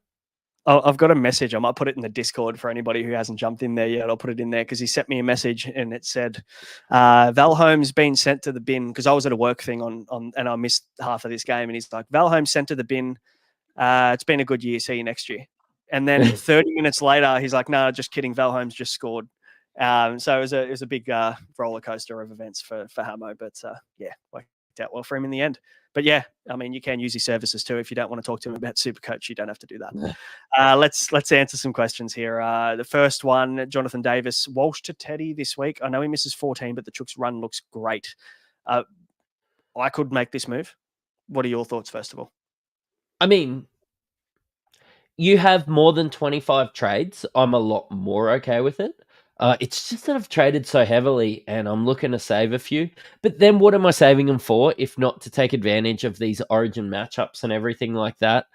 Oh, I've got a message. I might put it in the Discord for anybody who hasn't jumped in there yet. I'll put it in there because he sent me a message and it said, Val Holmes been sent to the bin, because I was at a work thing on and I missed half of this game. And he's like, Val Holmes sent to the bin. It's been a good year. See you next year. And then 30 minutes later, he's like, no, just kidding. Val Holmes just scored. So it was a big roller coaster of events for Hamo. But worked out well for him in the end. But yeah, I mean, you can use his services too. If you don't want to talk to him about Supercoach, you don't have to do that. Let's answer some questions here. The first one, Jonathan Davis, Walsh to Teddy this week. I know he misses 14, but the Chooks run looks great. I could make this move. What are your thoughts, first of all? I mean, you have more than 25 trades. I'm a lot more okay with it. It's just that I've traded so heavily and I'm looking to save a few. But then what am I saving them for if not to take advantage of these origin matchups and everything like that?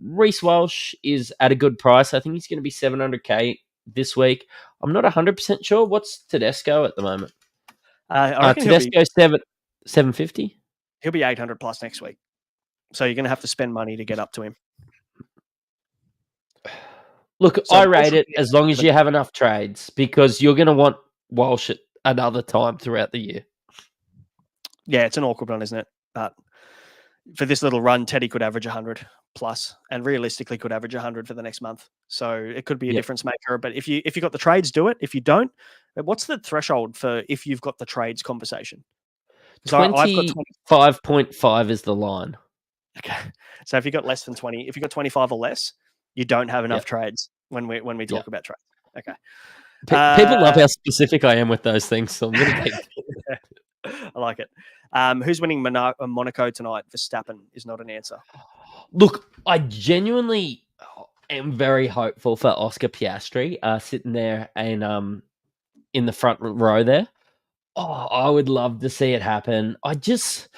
Reece Walsh is at a good price. I think he's going to be 700K this week. I'm not 100% sure. What's Tedesco at the moment? Tedesco 750. He'll be 800 plus next week. So you're going to have to spend money to get up to him. Look, so I rate it as long as you have enough trades, because you're going to want Walsh at another time throughout the year. Yeah, it's an awkward one, isn't it? But for this little run, Teddy could average 100 plus, and realistically could average 100 for the next month. So it could be a difference maker. But if you got the trades, do it. If you don't, what's the threshold for if you've got the trades conversation? 25.5 is the line. Okay, so if you got less than 20, if you got 25 or less, you don't have enough trades when we talk about trades. Okay. People love how specific I am with those things, so I'm going to take I like it. Who's winning Monaco tonight? Verstappen is not an answer. Look, I genuinely am very hopeful for Oscar Piastri sitting there and in the front row there. Oh, I would love to see it happen. I'm just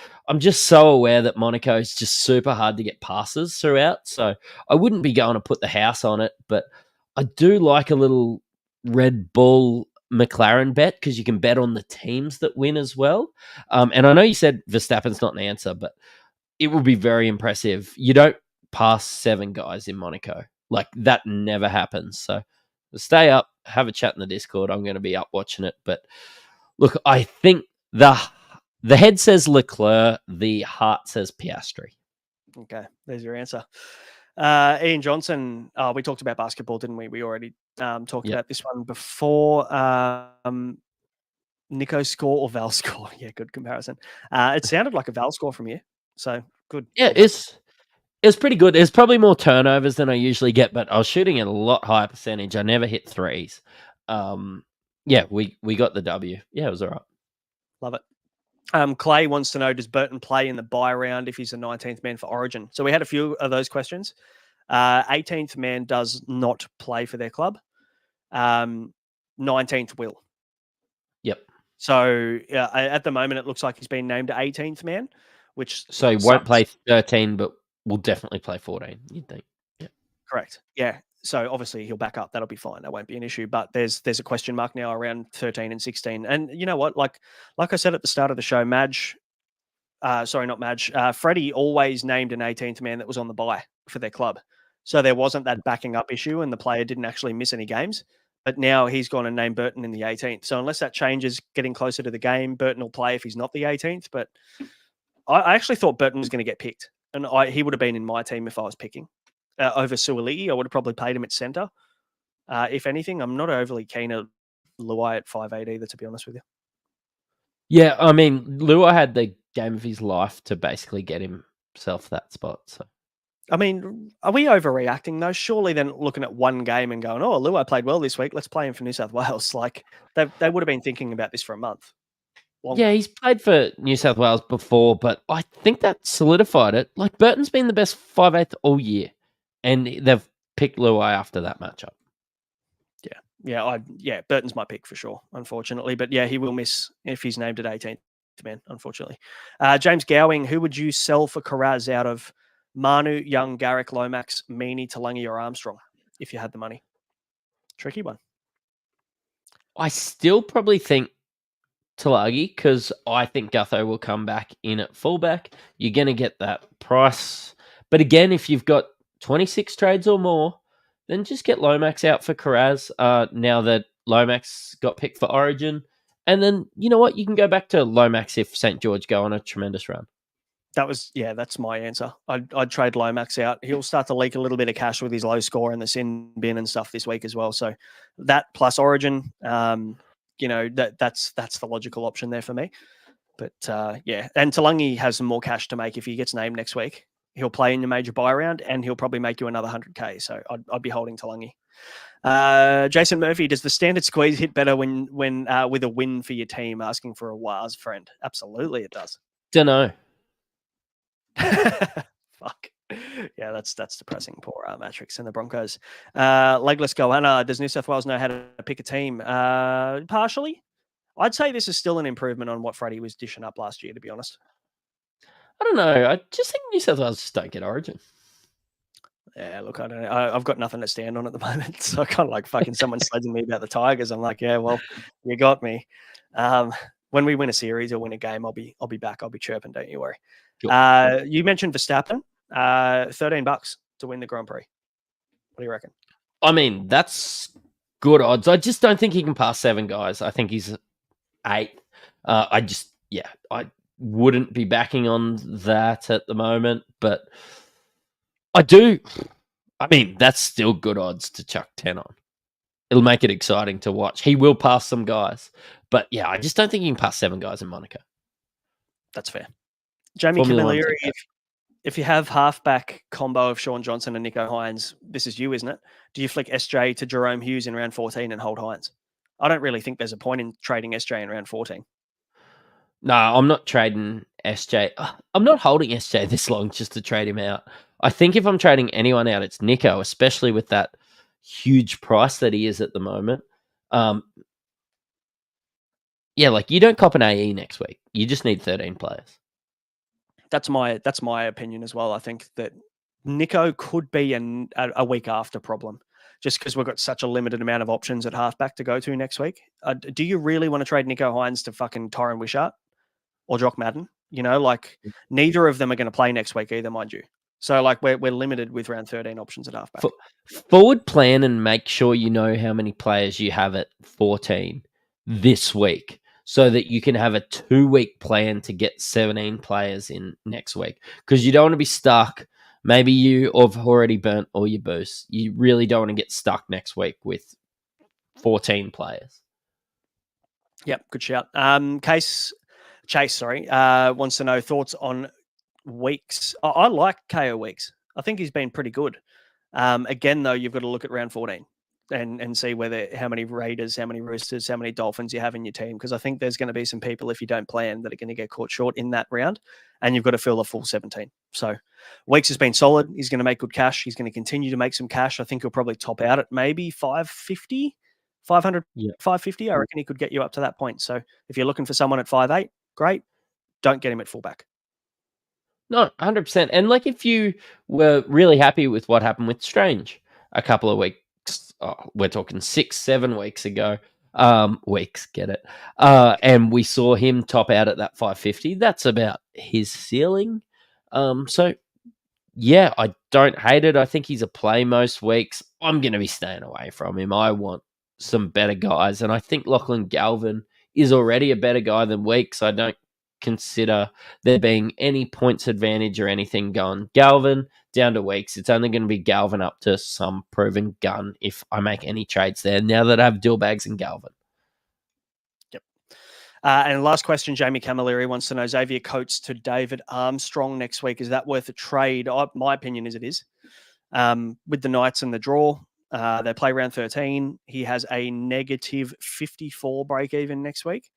so aware that Monaco is just super hard to get passes throughout. So I wouldn't be going to put the house on it, but I do like a little Red Bull McLaren bet because you can bet on the teams that win as well. And I know you said Verstappen's not an answer, but it would be very impressive. You don't pass 7 guys in Monaco. Like, that never happens. So stay up, have a chat in the Discord. I'm going to be up watching it, but look, I think the head says Leclerc, the heart says Piastri. Okay, there's your answer. Ian Johnson, we talked about basketball, didn't we? We already talked about this one before. Nico score or Val score? Yeah, good comparison. It sounded like a Val score from you, so good. Yeah, it's pretty good. There's probably more turnovers than I usually get, but I was shooting at a lot higher percentage. I never hit threes. Yeah, we got the W. Yeah, it was all right. Love it. Clay wants to know, does Burton play in the bye round if he's the 19th man for Origin? So we had a few of those questions. 18th man does not play for their club. 19th will. Yep. So at the moment, it looks like he's been named 18th man, which so he won't play 13, but will definitely play 14, you'd think. Yeah. Correct. Yeah. So obviously he'll back up. That'll be fine. That won't be an issue. But there's a question mark now around 13 and 16. And you know what? Like I said at the start of the show, Freddie always named an 18th man that was on the bye for their club. So there wasn't that backing up issue and the player didn't actually miss any games. But now he's gone and named Burton in the 18th. So unless that changes getting closer to the game, Burton will play if he's not the 18th. But I actually thought Burton was going to get picked. And he would have been in my team if I was picking. Over Suaalii, I would have probably played him at centre. If anything, I'm not overly keen at Luai at 5'8" either, to be honest with you. Yeah, I mean, Luai had the game of his life to basically get himself that spot. So, I mean, are we overreacting though? Surely then looking at one game and going, oh, Luai played well this week, let's play him for New South Wales. Like, they would have been thinking about this for a month. Longer. Yeah, he's played for New South Wales before, but I think that solidified it. Like, Burton's been the best 5'8" all year, and they've picked Luai after that matchup. Yeah, Burton's my pick for sure, unfortunately. But yeah, he will miss if he's named at 18th man, unfortunately. James Gowing, who would you sell for Carraz out of Manu, Young, Garrick, Lomax, Meaney, Talangi, or Armstrong if you had the money? Tricky one. I still probably think Talangi, because I think Gutho will come back in at fullback. You're going to get that price. But again, if you've got 26 trades or more, then just get Lomax out for Carraz now that Lomax got picked for Origin. And then, you know what? You can go back to Lomax if St. George go on a tremendous run. That's my answer. I'd trade Lomax out. He'll start to leak a little bit of cash with his low score in the sin bin and stuff this week as well. So that plus Origin, that's the logical option there for me. But and Talangi has some more cash to make if he gets named next week. He'll play in your major buy round and he'll probably make you another 100K. So I'd be holding Talangi. Jason Murphy, does the standard squeeze hit better when with a win for your team asking for a Waz friend? Absolutely, it does. Dunno. Fuck. Yeah, that's depressing. Poor Mattrix and the Broncos. Legless Goanna, does New South Wales know how to pick a team? Partially. I'd say this is still an improvement on what Freddie was dishing up last year, to be honest. I don't know. I just think New South Wales just don't get Origin. Yeah, look, I don't know. I've got nothing to stand on at the moment. So I kind of like fucking someone sledging me about the Tigers. I'm like, yeah, well, you got me. When we win a series or win a game, I'll be back. I'll be chirping. Don't you worry. Sure. You mentioned Verstappen, $13 to win the Grand Prix. What do you reckon? I mean, that's good odds. I just don't think he can pass 7 guys. I think he's 8. I wouldn't be backing on that at the moment, but I do. I mean, that's still good odds to chuck 10 on. It'll make it exciting to watch. He will pass some guys, but yeah, I just don't think he can pass 7 guys in Monaco. That's fair. Jamie Camilleri, if you have halfback combo of Sean Johnson and Nico Hines, this is you, isn't it? Do you flick SJ to Jerome Hughes in round 14 and hold Hines? I don't really think there's a point in trading SJ in round 14. No, I'm not trading SJ. I'm not holding SJ this long just to trade him out. I think if I'm trading anyone out, it's Nico, especially with that huge price that he is at the moment. Like you don't cop an AE next week. You just need 13 players. That's my opinion as well. I think that Nico could be a week after problem, just because we've got such a limited amount of options at halfback to go to next week. Do you really want to trade Nico Hines to fucking Tyron Wishart or Jock Madden? You know, like neither of them are going to play next week either, mind you. So like we're limited with round 13 options at halfback. Forward plan and make sure you know how many players you have at 14 this week, so that you can have a 2-week plan to get 17 players in next week. Because you don't want to be stuck. Maybe you have already burnt all your boosts. You really don't want to get stuck next week with 14 players. Yep, good shout. Chase wants to know thoughts on Weeks. I like KO Weeks. I think he's been pretty good. Again, though, you've got to look at round 14 and see how many Raiders, how many Roosters, how many Dolphins you have in your team. Because I think there's going to be some people, if you don't plan, that are going to get caught short in that round, and you've got to fill a full 17. So Weeks has been solid. He's going to make good cash. He's going to continue to make some cash. I think he'll probably top out at maybe 550, 500, 550. I reckon he could get you up to that point. So if you're looking for someone at 5'8", great. Don't get him at fullback. No, 100%. And like, if you were really happy with what happened with Strange a couple of weeks, we're talking 6-7 weeks ago, weeks, get it? And we saw him top out at that 550. That's about his ceiling. So yeah, I don't hate it. I think he's a play most weeks. I'm going to be staying away from him. I want some better guys. And I think Lachlan Galvin is already a better guy than Weeks. I don't consider there being any points advantage or anything going Galvin down to Weeks. It's only going to be Galvin up to some proven gun if I make any trades there now that I have Dillbags and Galvin. And last question, Jamie Camilleri wants to know, Xavier Coates to David Armstrong next week. Is that worth a trade? My opinion is it is. With the Knights and the draw, they play round 13. He has a negative 54 break even next week.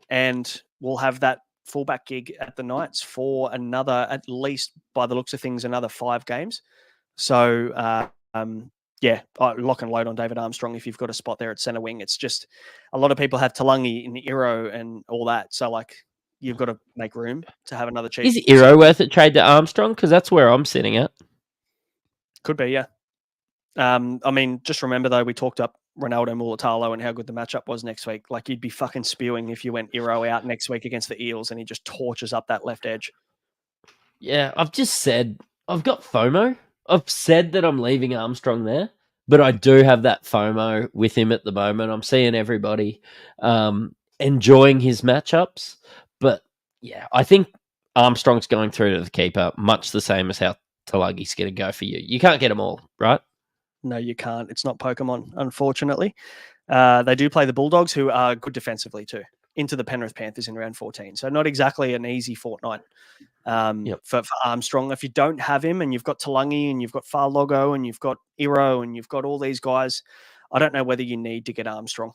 And we'll have that fullback gig at the Knights for another, at least by the looks of things, another 5 games. So, lock and load on David Armstrong if you've got a spot there at centre wing. It's just a lot of people have Talangi and Iro and all that. So, like, you've got to make room to have another cheap. Is Iro worth a trade to Armstrong? Because that's where I'm sitting at. Could be, yeah. I mean, just remember, though, we talked up Ronaldo Mulatalo and how good the matchup was next week. Like, you'd be fucking spewing if you went Iro out next week against the Eels and he just torches up that left edge. Yeah, I've just said I've got FOMO. I've said that I'm leaving Armstrong there, but I do have that FOMO with him at the moment. I'm seeing everybody enjoying his matchups. But yeah, I think Armstrong's going through to the keeper, much the same as how Talagi's going to go for you. You can't get them all, right? No, you can't. It's not Pokemon, unfortunately. They do play the Bulldogs, who are good defensively too, into the Penrith Panthers in round 14. So not exactly an easy fortnight for Armstrong. If you don't have him and you've got Talangi and you've got Farlogo and you've got Iro and you've got all these guys, I don't know whether you need to get Armstrong.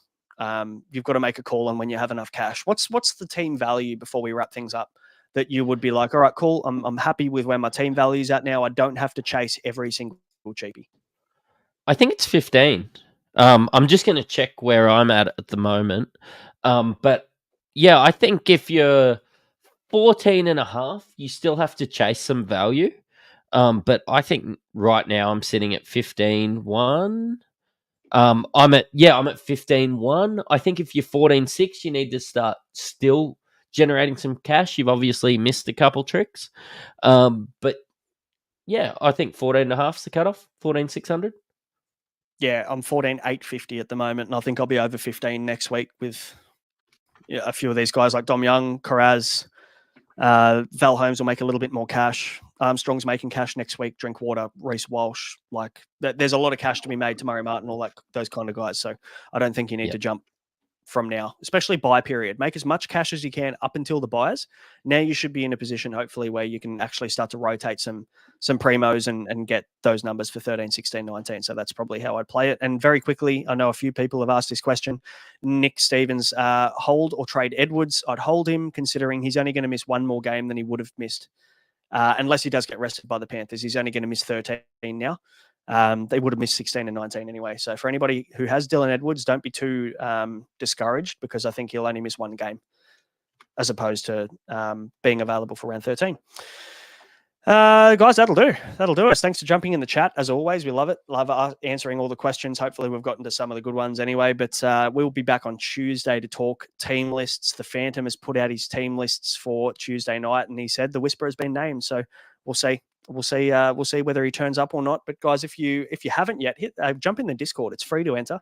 You've got to make a call on when you have enough cash. What's the team value before we wrap things up that you would be like, all right, cool, I'm happy with where my team value is at now. I don't have to chase every single cheapie. I think it's 15. I'm just going to check where I'm at the moment. But yeah, I think if you're 14 and a half, you still have to chase some value. But I think right now I'm sitting at 15-1. I'm at 15-1. I think if you're 14-6, you need to start still generating some cash. You've obviously missed a couple tricks. But yeah, I think 14 and a half is the cutoff, 14,600. Yeah, I'm 14,850 at the moment, and I think I'll be over 15 next week with a few of these guys like Dom Young, Karaz, Val Holmes will make a little bit more cash. Armstrong's making cash next week. Drinkwater, Reece Walsh, like there's a lot of cash to be made. Tamari Martin, all that, those kind of guys. So I don't think you need to jump from now, especially buy period. Make as much cash as you can up until the buyers. Now you should be in a position, hopefully, where you can actually start to rotate some primos and get those numbers for 13, 16, 19. So that's probably how I'd play it. And very quickly, I know a few people have asked this question. Nick Stevens, hold or trade Edwards? I'd hold him, considering he's only going to miss one more game than he would have missed. Unless he does get rested by the Panthers. He's only going to miss 13 now. They would have missed 16 and 19 anyway. So for anybody who has Dylan Edwards, don't be too discouraged, because I think he'll only miss one game as opposed to being available for round 13. Guys, that'll do. That'll do us. Thanks for jumping in the chat. As always, we love it. Love answering all the questions. Hopefully we've gotten to some of the good ones anyway, but we'll be back on Tuesday to talk team lists. The Phantom has put out his team lists for Tuesday night, and he said the Whisper has been named. So we'll see. We'll see whether he turns up or not. But guys, if you haven't yet, jump in the Discord. It's free to enter.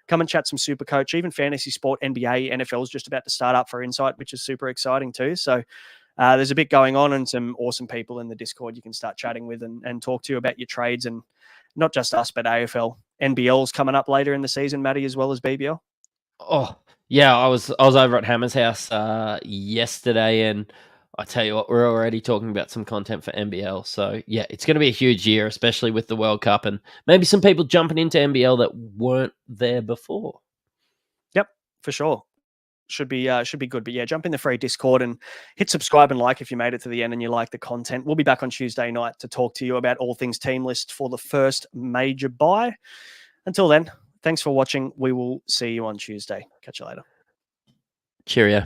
Come and chat some Supercoach, even fantasy sport, NBA, NFL is just about to start up for Insight, which is super exciting too. So there's a bit going on and some awesome people in the Discord you can start chatting with and talk to you about your trades, and not just us, but AFL. NBL's coming up later in the season, Matty, as well as BBL. Oh, yeah, I was over at Hammer's house yesterday, and I tell you what, we're already talking about some content for NBL. So yeah, it's going to be a huge year, especially with the World Cup and maybe some people jumping into NBL that weren't there before. Yep, for sure. Should be good. But yeah, jump in the free Discord and hit subscribe and like if you made it to the end and you like the content. We'll be back on Tuesday night to talk to you about all things team list for the first major buy. Until then, thanks for watching. We will see you on Tuesday. Catch you later. Cheerio.